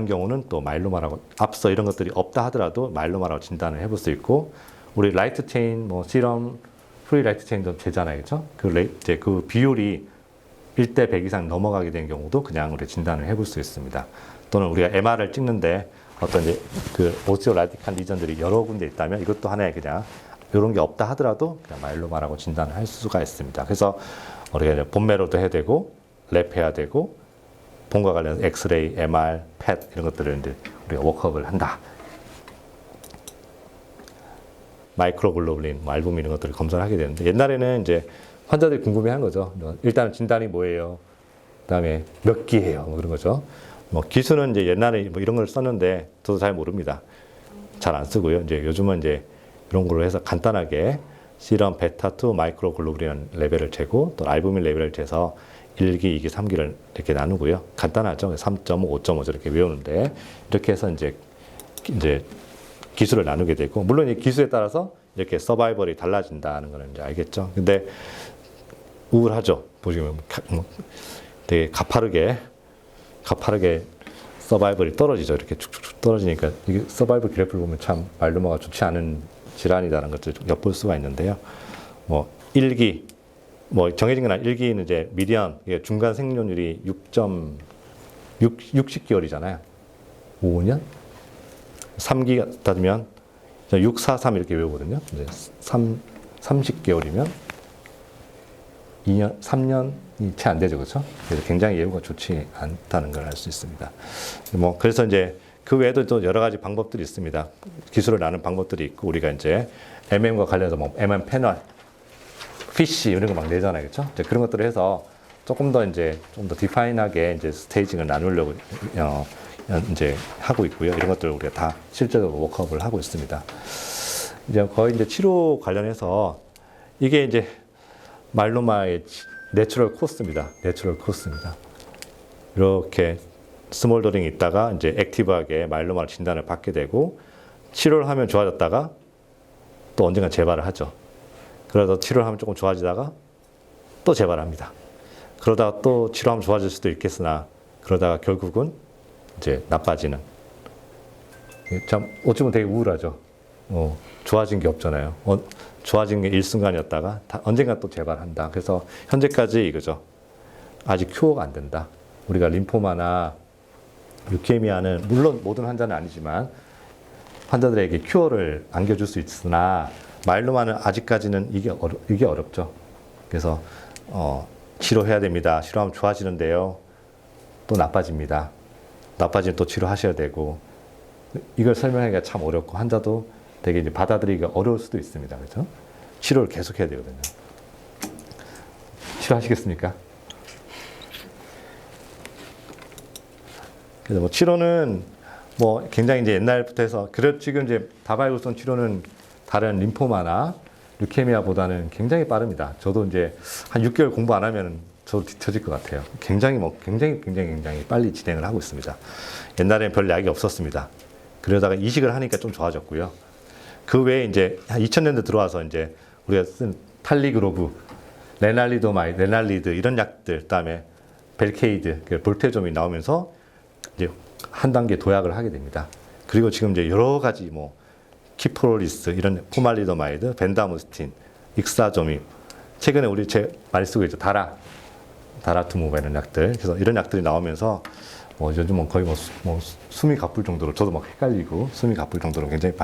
경우는 또 마일로마라고 앞서 이런 것들이 없다 하더라도 마일로마라고 진단을 해볼 수 있고 우리 라이트 체인 시럼 프리 라이트 체인도 재잖아요. 그렇죠? 그 비율이 1대 100 이상 넘어가게 된 경우도 그냥 우리 진단을 해볼 수 있습니다. 또는 우리가 MR을 찍는데 어떤 이제 그 오스티오라디칸 리전들이 여러 군데 있다면 이것도 하나의 그냥 이런 게 없다 하더라도 그냥 마일로마라고 진단을 할 수가 있습니다. 그래서 우리가 본매로도 해야 되고 랩 해야 되고 본과 관련해서 엑스레이, MR, 펫 이런 것들을 이제 우리가 워크업을 한다. 마이크로글로불린, 알부민 이런 것들을 검사를 하게 되는데 옛날에는 이제 환자들이 궁금해하는 거죠. 일단 진단이 뭐예요? 그다음에 몇 기예요? 뭐 그런 거죠. 뭐 기수는 이제 옛날에 뭐 이런 걸 썼는데 저도 잘 모릅니다. 잘 안 쓰고요. 이제 요즘은 이제 이런 걸로 해서 간단하게 시럼 베타2 마이크로글로불이라는 레벨을 재고 또 알부민 레벨을 재서 1기, 2기, 3기를 이렇게 나누고요. 간단하죠. 3.5, 5.5 이렇게 외우는데 이렇게 해서 이제 기수를 나누게 되고 물론 이 기수에 따라서 이렇게 서바이벌이 달라진다는 거는 이제 알겠죠. 근데 우울하죠. 보시면 되게 가파르게 서바이벌이 떨어지죠. 이렇게 쭉쭉쭉 떨어지니까 이게 서바이벌 그래프를 보면 참 말로마가 좋지 않은 질환이라는 것을 엿볼 수가 있는데요. 뭐 1기 뭐 정해진 건 아니고 1기는 이제 미디언 중간 생존율이 60개월이잖아요. 5년? 3기 따지면 6, 4, 3 이렇게 외우거든요. 이제 30개월이면 2년, 3년이 채 안 되죠. 그렇죠? 그래서 굉장히 예후가 좋지 않다는 걸 알 수 있습니다. 뭐 그래서 이제 그 외에도 또 여러 가지 방법들이 있습니다. 기술을 나눈 방법들이 있고 우리가 이제 MM과 관련해서 뭐 MM 패널, 피쉬 이런 거 막 내잖아요. 그렇죠? 이제 그런 것들을 해서 조금 더 이제 좀 더 디파인하게 이제 스테이징을 나누려고 이제 하고 있고요. 이런 것들을 우리가 다 실제적으로 워크업을 하고 있습니다. 이제 거의 이제 치료 관련해서 이게 이제 말로마의 내추럴 코스입니다. 내추럴 코스입니다. 이렇게 스몰더링이 있다가 이제 액티브하게 말로마 진단을 받게 되고 치료를 하면 좋아졌다가 또 언젠가 재발을 하죠. 그러다 치료를 하면 조금 좋아지다가 또 재발합니다. 그러다가 또 치료하면 좋아질 수도 있겠으나 그러다가 결국은 이제 나빠지는. 참 어찌 보면 되게 우울하죠. 좋아진 게 없잖아요. 좋아진 게 일순간이었다가 언젠가 또 재발한다. 그래서 현재까지 이거죠. 아직 큐어가 안 된다. 우리가 림포마나 류케미아는 물론 모든 환자는 아니지만 환자들에게 큐어를 안겨줄 수 있으나 말로만은 아직까지는 이게 어렵죠. 그래서 치료해야 됩니다. 치료하면 좋아지는데요. 또 나빠집니다. 나빠지면 또 치료하셔야 되고 이걸 설명하기가 참 어렵고 환자도 되게 이제 받아들이기가 어려울 수도 있습니다. 그렇죠? 치료를 계속해야 되거든요. 치료하시겠습니까? 그래서 뭐 치료는 뭐 굉장히 이제 옛날부터 해서 지금 이제 다바이글선 치료는 다른 림포마나 류케미아보다는 굉장히 빠릅니다. 저도 이제 한 6개월 공부 안 하면 저도 뒤처질 것 같아요. 굉장히 빨리 진행을 하고 있습니다. 옛날에는 별 약이 없었습니다. 그러다가 이식을 하니까 좀 좋아졌고요. 그 외에 이제 한 2000년대 들어와서 이제 우리가 쓴 탈리그로브, 레날리드 이런 약들, 그다음에 벨케이드, 볼테좀이 나오면서 이제 한 단계 도약을 하게 됩니다. 그리고 지금 이제 여러 가지 뭐 키프로리스 이런 포말리도마이드, 벤다무스틴, 익사조미, 최근에 우리 많이 쓰고 있죠. 다라투무바 이런 약들. 그래서 이런 약들이 나오면서 요즘은 거의 숨이 가쁠 정도로 저도 막 헷갈리고 숨이 가쁠 정도로 굉장히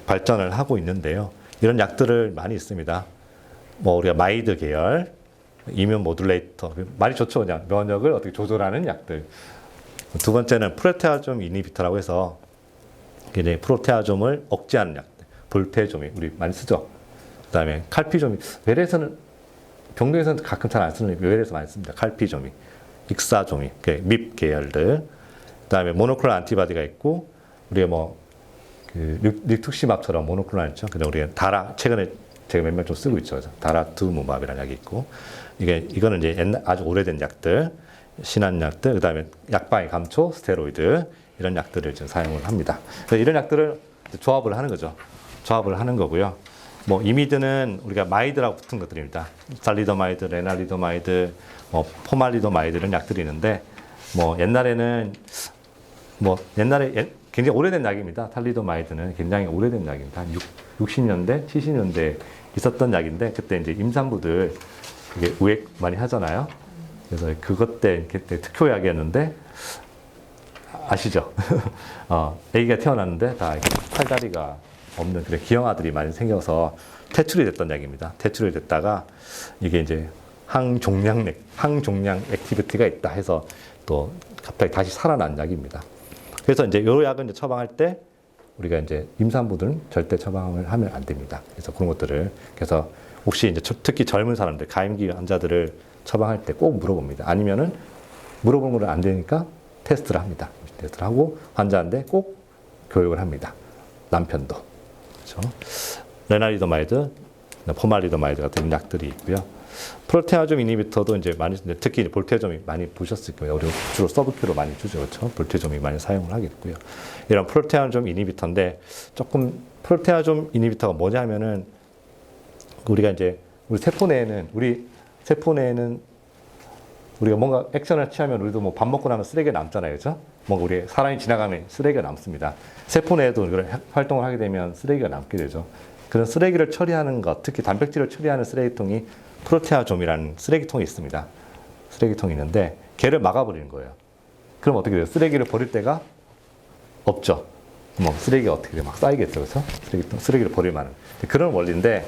발전을 하고 있는데요. 이런 약들을 많이 있습니다. 뭐 우리가 마이드 계열, 이뮨 모듈레이터 많이 좋죠. 그냥 면역을 어떻게 조절하는 약들. 두 번째는 프로테아좀 이니비터라고 해서 이제 프로테아좀을 억제하는 약들. 볼테조미 우리 많이 쓰죠. 그다음에 칼피조미 외래에서는 병동에서는 가끔 잘 안 쓰는 외래에서 많이 씁니다. 칼피조미, 익사조미, 밉 계열들. 그다음에 모노클로널 안티바디가 있고 우리가 리투시맙처럼 모노클로널 있죠. 근데 우리가 최근에 제가 몇 명 좀 쓰고 있죠. 다라투무맙이라는 약이 있고 이거는 이제 아주 오래된 약들, 신한약들, 그다음에 약방의 감초, 스테로이드 이런 약들을 지금 사용을 합니다. 그래서 이런 약들을 조합을 하는 거죠. 조합을 하는 거고요. 뭐 이미드는 우리가 마이드라고 붙은 것들입니다. 살리도마이드, 레날리도마이드, 포말리도마이드 이런 약들이 있는데 옛날에 굉장히 오래된 약입니다. 탈리도마이드는 굉장히 오래된 약입니다. 한 60년대, 70년대 있었던 약인데 그때 이제 임산부들 그게 우액 많이 하잖아요. 그래서 그때 특효약이었는데 아시죠? 아기가 태어났는데 다 팔다리가 없는 그런 기형아들이 많이 생겨서 퇴출이 됐던 약입니다. 퇴출이 됐다가 이게 이제 항종양 액티비티가 있다 해서 또 갑자기 다시 살아난 약입니다. 그래서 이제 이 약은 이제 처방할 때 우리가 이제 임산부들은 절대 처방을 하면 안 됩니다. 그래서 그런 것들을 그래서 혹시 이제 특히 젊은 사람들, 가임기 환자들을 처방할 때 꼭 물어봅니다. 아니면은 물어보는 건 안 되니까 테스트를 합니다. 테스트를 하고 환자한테 꼭 교육을 합니다. 남편도. 그렇죠? 레나리도마이드, 포말리도마이드 같은 약들이 있고요. 프로테아좀 이니비터도 이제 많이, 특히 볼테아좀이 많이 보셨을 거예요. 우리 주로 서브큐로 많이 주죠. 그렇죠? 볼테아좀이 많이 사용을 하게 됐고요. 이런 프로테아좀 이니비터인데 조금 프로테아좀 이니비터가 뭐냐 하면은 우리가 이제 우리 세포 내에는 우리가 뭔가 액션을 취하면 우리도 뭐 밥 먹고 나면 쓰레기가 남잖아요. 그렇죠? 뭔가 우리 사람이 지나가면 쓰레기가 남습니다. 세포 내에도 그런 활동을 하게 되면 쓰레기가 남게 되죠. 그런 쓰레기를 처리하는 것, 특히 단백질을 처리하는 쓰레기통이 프로테아좀이라는 쓰레기통이 있습니다. 쓰레기통이 있는데 걔를 막아버리는 거예요. 그럼 어떻게 돼요? 쓰레기를 버릴 데가 없죠. 뭐 쓰레기가 어떻게 돼요? 막 쌓이겠죠. 그렇죠? 쓰레기를 버릴 만한. 그런 원리인데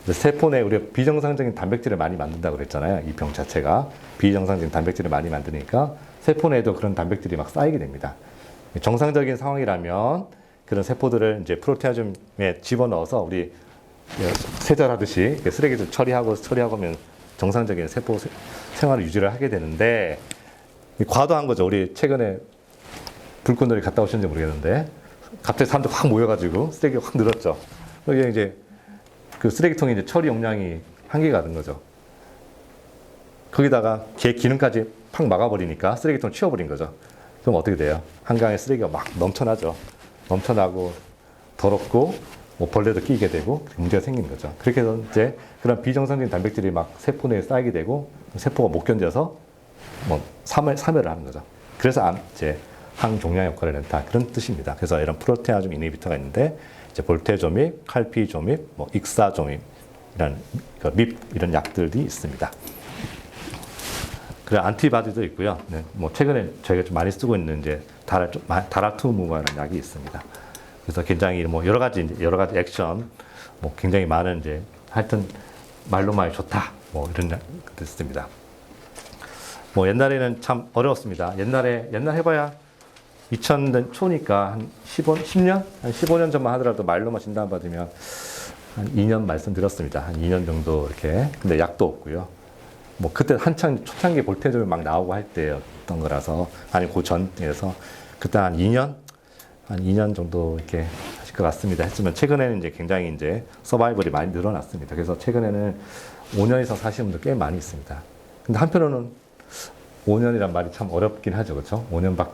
세포 내에 우리가 비정상적인 단백질을 많이 만든다고 그랬잖아요. 이 병 자체가 비정상적인 단백질을 많이 만드니까 세포 내에도 그런 단백질이 막 쌓이게 됩니다. 정상적인 상황이라면 그런 세포들을 이제 프로테아즘에 집어넣어서 우리 세절하듯이 쓰레기들 처리하고 하면 정상적인 세포 생활을 유지를 하게 되는데 과도한 거죠. 우리 최근에 불꽃놀이 갔다 오셨는지 모르겠는데 갑자기 사람들 확 모여가지고 쓰레기가 확 늘었죠. 여기 이제 그 쓰레기통이 이제 처리 용량이 한계가 된 거죠. 거기다가 걔 기능까지 팍 막아버리니까 쓰레기통 치워버린 거죠. 그럼 어떻게 돼요? 한강에 쓰레기가 막 넘쳐나죠. 넘쳐나고 더럽고 뭐 벌레도 끼게 되고 문제가 생기는 거죠. 그렇게 해서 이제 그런 비정상적인 단백질이 막 세포 내에 쌓이게 되고 세포가 못 견뎌서 뭐 사멸을 하는 거죠. 그래서 이제 항종양 역할을 낸다 그런 뜻입니다. 그래서 이런 프로테아좀 이니비터가 있는데 이제 볼테조밉, 칼피조밉, 뭐 익사조밉 이런 약들이 있습니다. 그리고 안티바디도 있고요. 네, 뭐 최근에 저희가 좀 많이 쓰고 있는 이제 다라투무라는 약이 있습니다. 그래서 굉장히 뭐 여러 가지 액션, 뭐 굉장히 많은 이제 하여튼 말로만 좋다 뭐 이런 약도 있습니다. 뭐 옛날에는 참 어려웠습니다. 옛날 해봐야 2000년 초니까 한 10년? 한 15년 전만 하더라도 말로만 진단받으면 한 2년 말씀드렸습니다. 한 2년 정도 이렇게. 근데 약도 없고요. 뭐 그때 한창 초창기 볼테조이 막 나오고 할 때였던 거라서 아니 그 전에서 그때 한 2년 정도 이렇게 하실 것 같습니다. 했지만 최근에는 이제 굉장히 이제 서바이벌이 많이 늘어났습니다. 그래서 최근에는 5년 이상 사시는 분들 꽤 많이 있습니다. 근데 한편으로는 5년이란 말이 참 어렵긴 하죠. 그렇죠? 5년밖에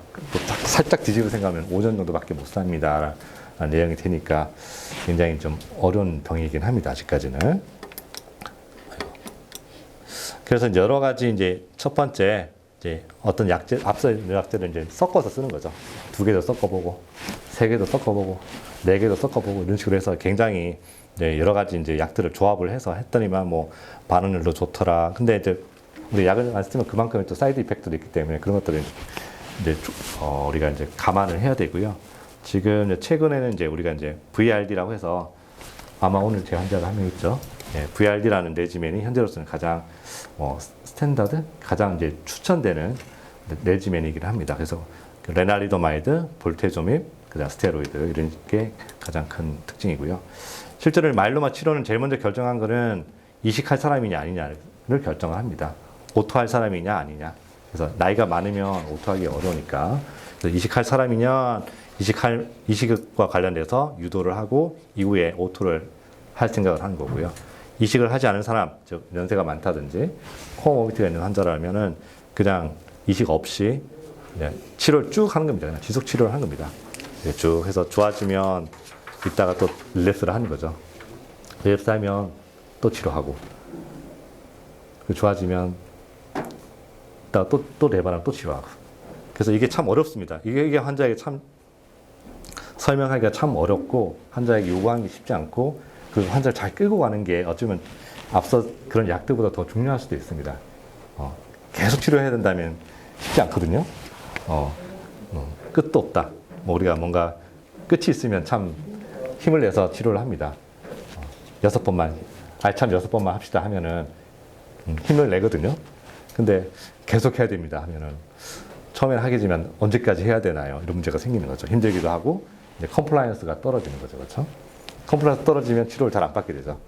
살짝 뒤집어 생각하면 5년 정도밖에 못 삽니다. 라는 내용이 되니까 굉장히 좀 어려운 병이긴 합니다. 아직까지는. 그래서 이제 여러 가지 이제 첫 번째 이제 어떤 약제 앞서 약제를 이제 섞어서 쓰는 거죠. 2개도 섞어보고 3개도 섞어보고 4개도 섞어보고 이런 식으로 해서 굉장히 이제 여러 가지 이제 약들을 조합을 해서 했더니만 뭐 반응률도 좋더라. 근데 이제 우리 약을 안 쓰면 그만큼의 또 사이드 이펙트도 있기 때문에 그런 것들을 이제 우리가 이제 감안을 해야 되고요. 지금 이제 최근에는 이제 우리가 이제 VRD라고 해서 아마 오늘 제 환자가 한 명 있죠. 예, VRD라는 레지멘이 현재로서는 가장 스탠다드, 가장 이제 추천되는 레지멘이긴 합니다. 그래서 레나리도마이드, 볼테조밉, 그다음 스테로이드 이런 게 가장 큰 특징이고요. 실제로 말로만 치료는 제일 먼저 결정한 거는 이식할 사람이냐 아니냐를 결정을 합니다. 오토할 사람이냐 아니냐. 그래서 나이가 많으면 오토하기 어려우니까 그래서 이식할 사람이냐 이식과 관련돼서 유도를 하고 이후에 오토를 할 생각을 하는 거고요. 이식을 하지 않은 사람, 즉 연세가 많다든지 코모비티가 있는 환자라면은 그냥 이식 없이 그냥 치료를 쭉 하는 겁니다. 그냥 지속 치료를 하는 겁니다. 쭉 해서 좋아지면 이따가 또 릴랩스를 하는 거죠. 릴랩스 하면 또 치료하고 좋아지면 이따가 또 레바랑 또 치료하고. 그래서 이게 참 어렵습니다. 이게 환자에게 참 설명하기가 참 어렵고 환자에게 요구하기 쉽지 않고 그 환자를 잘 끌고 가는 게 어쩌면 앞서 그런 약들보다 더 중요할 수도 있습니다. 계속 치료해야 된다면 쉽지 않거든요. 끝도 없다. 뭐 우리가 뭔가 끝이 있으면 참 힘을 내서 치료를 합니다. 6번만, 알참 6번만 합시다 하면은 힘을 내거든요. 근데 계속 해야 됩니다 하면은 처음에는 하겠지만 언제까지 해야 되나요? 이런 문제가 생기는 거죠. 힘들기도 하고 이제 컴플라이언스가 떨어지는 거죠. 그렇죠? 컴플라이언스 떨어지면 치료를 잘 안 받게 되죠.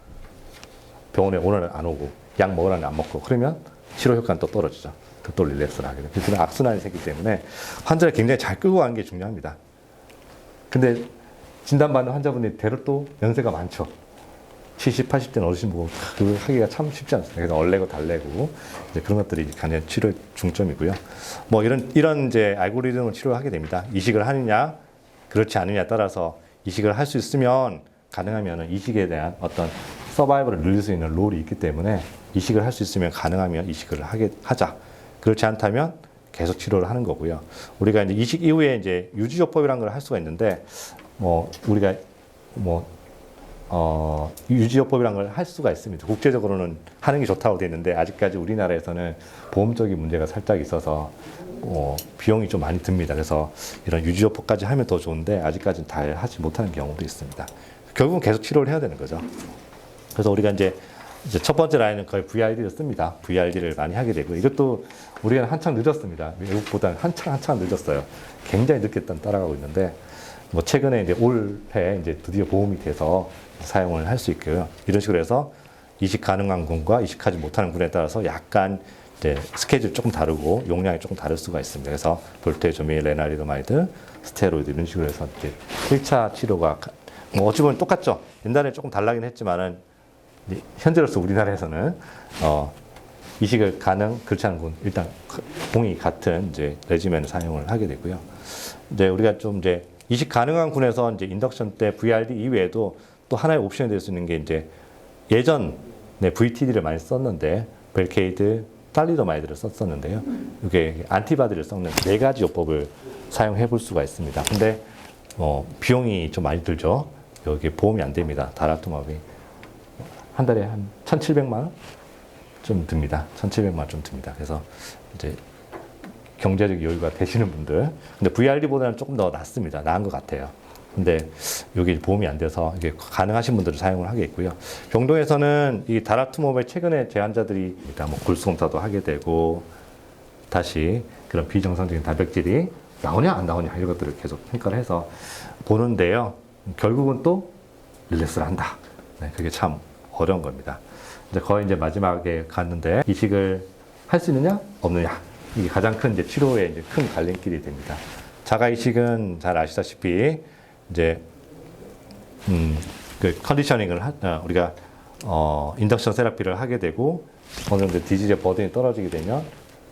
병원에 오늘 안 오고 약 먹으라는 안 먹고 그러면 치료 효과는 또 떨어지죠. 또 릴랩스를 하게 돼요. 그래서 악순환이 생기기 때문에 환자를 굉장히 잘 끌고 가는 게 중요합니다. 근데 진단받는 환자분이 대로 또 연세가 많죠. 70, 80대 어르신 보고 그 하기가 참 쉽지 않습니다. 그래서 얼레고 달래고 이제 그런 것들이 간의 치료의 중점이고요. 뭐 이런 이제 알고리즘을 치료하게 됩니다. 이식을 하느냐, 그렇지 않느냐에 따라서 이식을 할 수 있으면 가능하면 이식에 대한 어떤 서바이벌을 늘릴 수 있는 롤이 있기 때문에 이식을 할 수 있으면 가능하면 이식을 하자. 그렇지 않다면 계속 치료를 하는 거고요. 우리가 이제 이식 이후에 이제 유지요법이라는 걸 할 수가 있는데, 우리가 유지요법이라는 걸 할 수가 있습니다. 국제적으로는 하는 게 좋다고 되어 있는데, 아직까지 우리나라에서는 보험적인 문제가 살짝 있어서, 비용이 좀 많이 듭니다. 그래서 이런 유지요법까지 하면 더 좋은데, 아직까지는 다 하지 못하는 경우도 있습니다. 결국은 계속 치료를 해야 되는 거죠. 그래서 우리가 이제 첫 번째 라인은 거의 VRD를 씁니다. VRD를 많이 하게 되고, 이것도 우리가 한창 늦었습니다. 외국보다는 한창 늦었어요. 굉장히 늦게 따라가고 있는데, 뭐 최근에 이제 올해 이제 드디어 보험이 돼서 사용을 할 수 있고요. 이런 식으로 해서 이식 가능한 군과 이식하지 못하는 군에 따라서 약간 이제 스케줄 조금 다르고 용량이 조금 다를 수가 있습니다. 그래서 볼테조미, 레나리도마이드, 스테로이드 이런 식으로 해서 이제 1차 치료가 뭐 어찌 보면 똑같죠. 옛날에 조금 달라긴 했지만은 현재로서 우리나라에서는 이식을 그렇지 않은 군 일단 공이 같은 이제 레지멘을 사용을 하게 되고요. 이제 우리가 좀 이제 이식 가능한 군에서 이제 인덕션 때 VRD 이외에도 또 하나의 옵션이 될 수 있는 게 이제 예전에 VTD를 많이 썼는데 벨케이드, 탈리도마이드를 썼었는데요. 이게 안티바디를 섞는 네 가지 요법을 사용해 볼 수가 있습니다. 근데 비용이 좀 많이 들죠. 여기 보험이 안 됩니다. 다라투마비 한 달에 한 1,700만 원 좀 듭니다. 1,700만 원 좀 듭니다. 그래서 이제 경제적 여유가 되시는 분들, 근데 VRD보다는 조금 더 낫습니다. 나은 것 같아요. 근데 여기 보험이 안 돼서 이게 가능하신 분들은 사용을 하게 있고요. 병동에서는 이 다라투모베 최근에 제한자들이 뭐 골수검사도 하게 되고 다시 그런 비정상적인 단백질이 나오냐 안 나오냐 이런 것들을 계속 평가를 해서 보는데요. 결국은 또 릴랩스를 한다. 네, 그게 참 어려운 겁니다. 이제 거의 이제 마지막에 갔는데 이식을 할 수 있느냐 없느냐 이게 가장 큰 이제 치료의 이제 큰 갈림길이 됩니다. 자가 이식은 잘 아시다시피 이제 그 컨디셔닝을 우리가 인덕션 세라피를 하게 되고 어느 정도 디지의 버든이 떨어지게 되면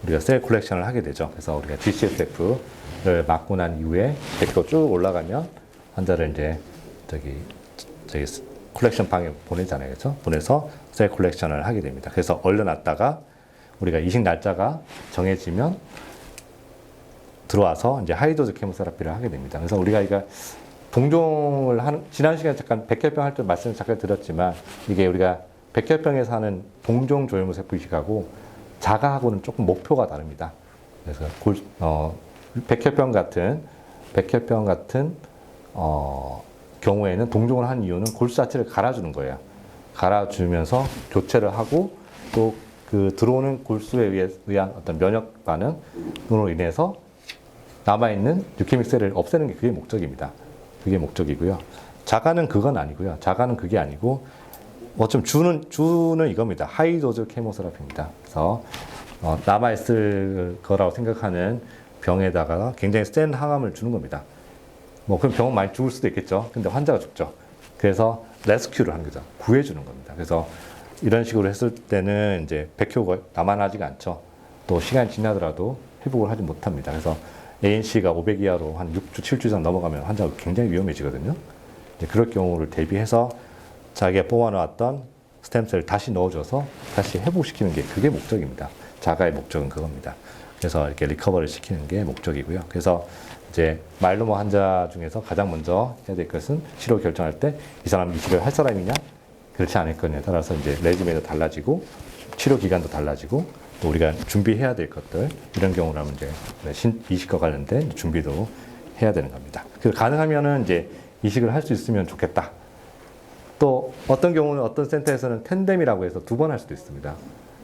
우리가 셀 콜렉션을 하게 되죠. 그래서 우리가 GCSF를 맞고 난 이후에 100도 쭉 올라가면 환자를 이제 저기 콜렉션 방에 보내잖아요. 그렇죠? 보내서 셀 콜렉션을 하게 됩니다. 그래서 얼려놨다가 우리가 이식 날짜가 정해지면 들어와서 이제 하이도즈 케모세라피를 하게 됩니다. 그래서 우리가 이거 동종을 하는, 지난 시간에 잠깐 백혈병 할 때 말씀을 잠깐 드렸지만 이게 우리가 백혈병에서 하는 동종 조혈물 세포 이식하고 자가하고는 조금 목표가 다릅니다. 그래서 백혈병 같은 경우에는 동종을 하는 이유는 골수 자체를 갈아주는 거예요. 갈아주면서 교체를 하고 또 그 들어오는 골수에 의한 어떤 면역 반응으로 인해서 남아있는 유케믹 셀을 없애는 게 그게 목적입니다. 그게 목적이고요. 자가는 그건 아니고요. 자가는 그게 아니고 좀 주는 이겁니다. 하이도즈 케모세라피입니다. 그래서 남아있을 거라고 생각하는 병에다가 굉장히 센 항암을 주는 겁니다. 뭐 그럼 병은 많이 죽을 수도 있겠죠. 근데 환자가 죽죠. 그래서 레스큐를 하는 거죠. 구해주는 겁니다. 그래서 이런 식으로 했을 때는 이제 백효가 남아나지가 않죠. 또 시간이 지나더라도 회복을 하지 못합니다. 그래서 ANC가 500 이하로 한 6주, 7주 이상 넘어가면 환자가 굉장히 위험해지거든요. 이제 그럴 경우를 대비해서 자기가 뽑아놓았던 스템셀을 다시 넣어줘서 다시 회복시키는 게 그게 목적입니다. 자가의 목적은 그겁니다. 그래서 이렇게 리커버를 시키는 게 목적이고요. 그래서 이제 마일로마 환자 중에서 가장 먼저 해야 될 것은 치료 결정할 때 이 사람 이식을 할 사람이냐 그렇지 않을 거냐에 따라서 이제 레지메도 달라지고 치료 기간도 달라지고 또 우리가 준비해야 될 것들 이런 경우라면 이제 이식과 관련된 준비도 해야 되는 겁니다. 그래서 가능하면은 이제 이식을 할 수 있으면 좋겠다. 또 어떤 경우는 어떤 센터에서는 텐뎀이라고 해서 2번 할 수도 있습니다.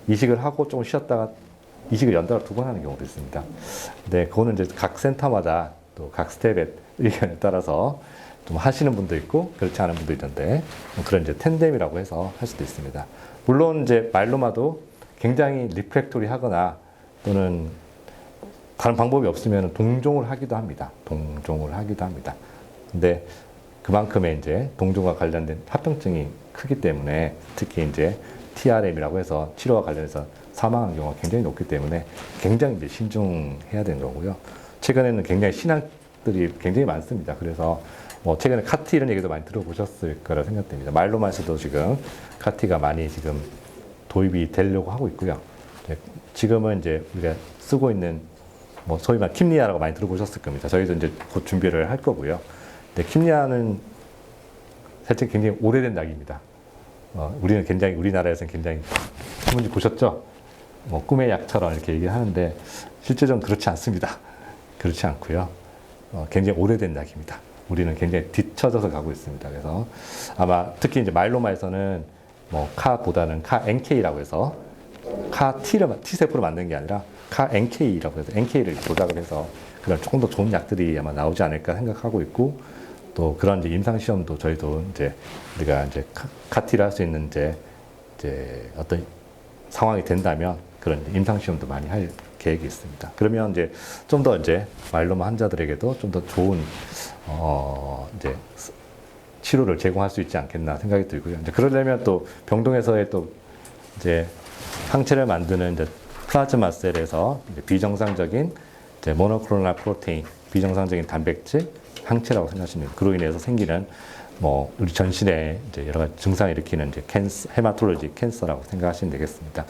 이식을 하고 좀 쉬었다가 이식을 연달아 2번 하는 경우도 있습니다. 네, 그거는 이제 각 센터마다 또 각 스텝의 의견에 따라서 좀 하시는 분도 있고 그렇지 않은 분도 있는데 그런 이제 텐뎀이라고 해서 할 수도 있습니다. 물론 이제 마일로마도 굉장히 리프랙토리 하거나 또는 다른 방법이 없으면 동종을 하기도 합니다. 동종을 하기도 합니다. 근데 그만큼의 이제 동종과 관련된 합병증이 크기 때문에 특히 이제 TRM이라고 해서 치료와 관련해서 사망한 경우가 굉장히 높기 때문에 굉장히 이제 신중해야 되는 거고요. 최근에는 굉장히 신약들이 굉장히 많습니다. 그래서 뭐 최근에 카티 이런 얘기도 많이 들어보셨을 거라 생각됩니다. 마일로마에서도 지금 카티가 많이 지금 도입이 되려고 하고 있고요. 지금은 이제 우리가 쓰고 있는 뭐 소위 말 킴리아라고 많이 들어보셨을 겁니다. 저희도 이제 곧 준비를 할 거고요. 근데 킴리아는 사실 굉장히 오래된 약입니다. 우리는 굉장히 우리나라에서는 굉장히 신문지 보셨죠? 뭐 꿈의 약처럼 이렇게 얘기하는데 실제적으로 그렇지 않습니다. 그렇지 않고요. 굉장히 오래된 약입니다. 우리는 굉장히 뒤처져서 가고 있습니다. 그래서 아마 특히 이제 마일로마에서는 뭐 카보다는 카 NK라고 해서 카 T세포를 만드는 게 아니라 카 NK라고 해서 NK를 조작을 해서 그런 조금 더 좋은 약들이 아마 나오지 않을까 생각하고 있고 또 그런 이제 임상 시험도 저희도 이제 우리가 이제 카티를 할 수 있는 이제 어떤 상황이 된다면 그런 임상 시험도 많이 할 계획이 있습니다. 그러면 이제 좀 더 이제 마일로마 환자들에게도 좀 더 좋은 이제 치료를 제공할 수 있지 않겠나 생각이 들고요. 이제 그러려면 또 병동에서의 또 이제 항체를 만드는 이제 플라즈마 셀에서 이제 비정상적인 이제 모노클로널 프로테인, 비정상적인 단백질 항체라고 생각하시면 돼요. 그로 인해서 생기는 뭐 우리 전신에 이제 여러 가지 증상을 일으키는 이제 캔서, 헤마톨로지 캔서라고 생각하시면 되겠습니다.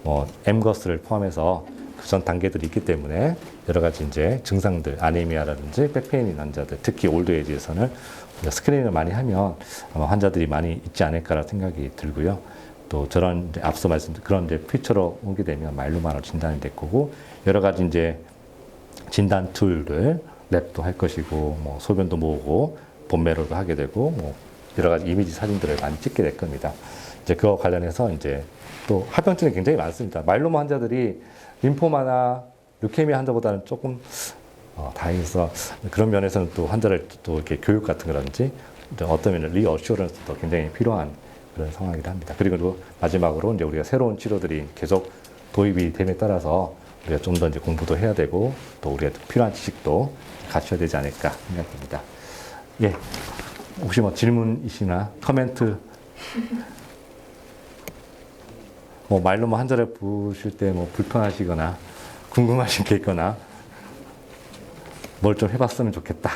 뭐 엠거스를 포함해서 그 전 단계들이 있기 때문에 여러 가지 이제 증상들, 아니미아라든지 백페인 환자들, 특히 올드 에이지에서는 스크린을 많이 하면 아마 환자들이 많이 있지 않을까라는 생각이 들고요. 또 저런 이제 앞서 말씀드린 그런 이제 피처로 오게 되면 마일로마로 진단이 될 거고 여러 가지 이제 진단 툴을 랩도 할 것이고 뭐 소변도 모으고 본메로도 하게 되고 뭐 여러 가지 이미지 사진들을 많이 찍게 될 겁니다. 이제 그와 관련해서 이제 또 합병증이 굉장히 많습니다. 마일로마 환자들이 림포마나 루케미아 환자보다는 조금 다행해서 그런 면에서는 또 환자를 또 이렇게 교육 같은 거라든지 어떤 면은 리어슈런스도 굉장히 필요한 그런 상황이기도 합니다. 그리고 또 마지막으로 이제 우리가 새로운 치료들이 계속 도입이 됨에 따라서 우리가 좀 더 이제 공부도 해야 되고 또 우리가 필요한 지식도 갖춰야 되지 않을까 생각됩니다. 예, 혹시 뭐 질문이시나 코멘트? 뭐 마일로마 환자를 보실 때 뭐 불편하시거나 궁금하신 게 있거나 뭘 좀 해봤으면 좋겠다.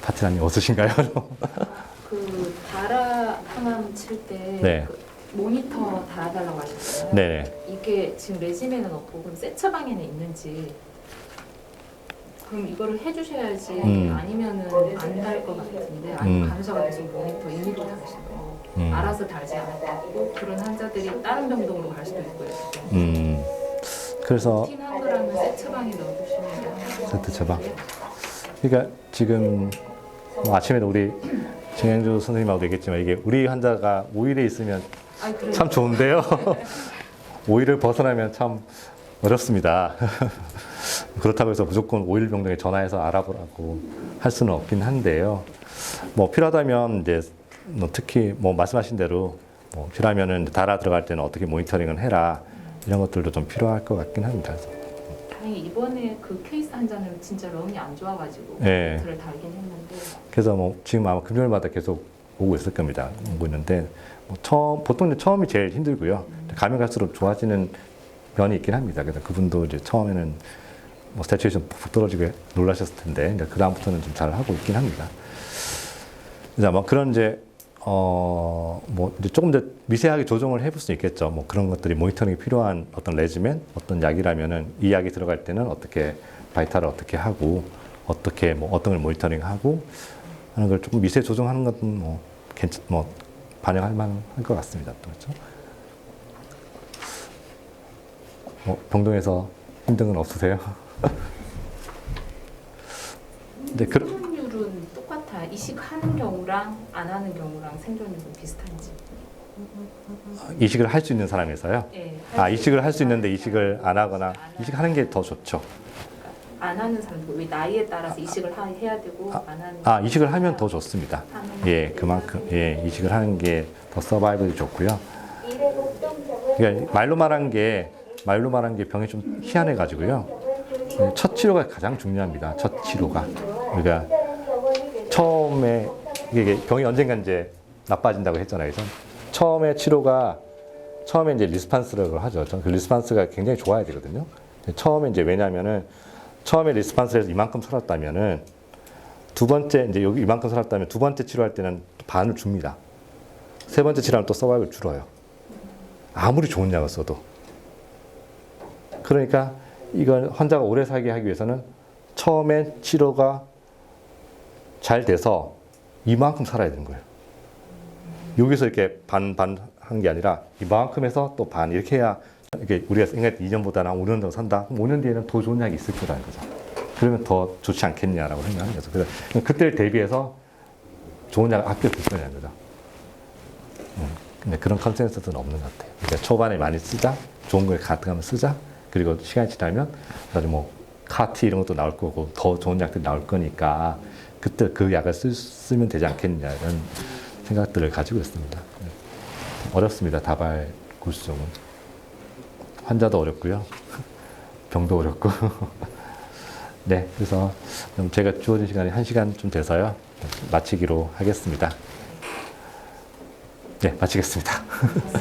파트너님 없으신가요? 그 다라 항암 칠 때 네. 그 모니터 달아달라고 하셨잖아요. 네. 이게 지금 레지멘은 없고 그럼 세처방에는 있는지 그럼 이거를 해주셔야지 아니면은 안 달 것 같은데 아니면 간호사가 계속 모니터 임의로 달으시는 거 알아서 달지 않았고 그런 환자들이 다른 병동으로 갈 수도 있고요. 그래서 루틴 한 그램은 세처방에 넣어주시면 세트 처방. 그러니까 지금 뭐 아침에도 우리 정영주 선생님하고도 얘기했지만 이게 우리 환자가 5일에 있으면 참 좋은데요. 5일을 벗어나면 참 어렵습니다. 그렇다고 해서 무조건 5일 병동에 전화해서 알아보라고 할 수는 없긴 한데요. 뭐 필요하다면 이제 뭐 특히 뭐 말씀하신 대로 뭐 필요하면은 달아 들어갈 때는 어떻게 모니터링을 해라 이런 것들도 좀 필요할 것 같긴 합니다. 다행히 이번에 그 케이스 환자는 진짜 런이 안 좋아가지고 네. 모니터를 달긴 했는데 그래서 뭐 지금 아마 금요일마다 계속 오고 있을 겁니다. 오고 있는데 뭐 보통 처음이 제일 힘들고요. 가면 갈수록 좋아지는 면이 있긴 합니다. 그래서 그분도 이제 처음에는 뭐 스태츄에이션 푹 떨어지게 놀라셨을 텐데 그 다음부터는 좀 잘 하고 있긴 합니다. 그래서 아마 그런 이제 뭐 이제 조금 더 미세하게 조정을 해볼 수 있겠죠. 뭐 그런 것들이 모니터링이 필요한 어떤 레지멘, 어떤 약이라면은 이 약이 들어갈 때는 어떻게 바이탈을 어떻게 하고 어떻게 뭐 어떤 걸 모니터링하고 하는 걸 조금 미세 조정하는 것은 뭐 반영할 만할 것 같습니다. 또 그렇죠? 병동에서 힘든 건 없으세요? 근데 생존율은 똑같아요. 이식하는 경우랑 안 하는 경우랑 생존율은 비슷한지. 이식을 할 수 있는 사람에서요? 네, 이식을 할 수 있는데 이식을 안 하거나 이식하는 게 더 좋죠. 안 하는 사람도 왜 나이에 따라서 이식을 해야 되고 안 하는 이식을 하면 더 좋습니다. 예, 그만큼 예, 이식을 하는 게 더 서바이벌이 좋고요. 그러니까 말로 말한 게 병이 좀 희한해 가지고요. 첫 치료가 가장 중요합니다. 첫 치료가. 그러니까 처음에 이게 병이 언젠가 이제 나빠진다고 했잖아요. 그래서 처음에 이제 리스판스라고 하죠. 그 리스판스가 굉장히 좋아야 되거든요. 처음에 이제 왜냐면은 처음에 리스판스에서 이만큼 살았다면은 두 번째 이제 여기 이만큼 살았다면 두 번째 치료할 때는 반을 줍니다. 세 번째 치료하면 또 서바이벌 줄어요. 아무리 좋은 약을 써도. 그러니까 이걸 환자가 오래 살게 하기 위해서는 처음에 치료가 잘 돼서 이만큼 살아야 되는 거예요. 여기서 이렇게 반 한 게 아니라 이만큼 해서 또 반 이렇게 해야 이게 우리가 생각할 때 2년보다는 한 5년 더 산다. 그럼 5년 뒤에는 더 좋은 약이 있을 거라는 거죠. 그러면 더 좋지 않겠냐라고 생각하는 거죠. 그래서 그때를 대비해서 좋은 약을 아껴둘 거냐는 거죠. 근데 그런 컨센서스는 없는 것 같아요. 그러니까 초반에 많이 쓰자, 좋은 걸 가득하면 쓰자, 그리고 시간이 지나면 나중에 뭐 카티 이런 것도 나올 거고 더 좋은 약들이 나올 거니까 그때 그 약을 쓰면 되지 않겠냐 이런 생각들을 가지고 있습니다. 어렵습니다. 다발 골수종은 환자도 어렵고요, 병도 어렵고. 네, 그래서 제가 주어진 시간이 1시간 좀 돼서요 마치기로 하겠습니다. 네, 마치겠습니다.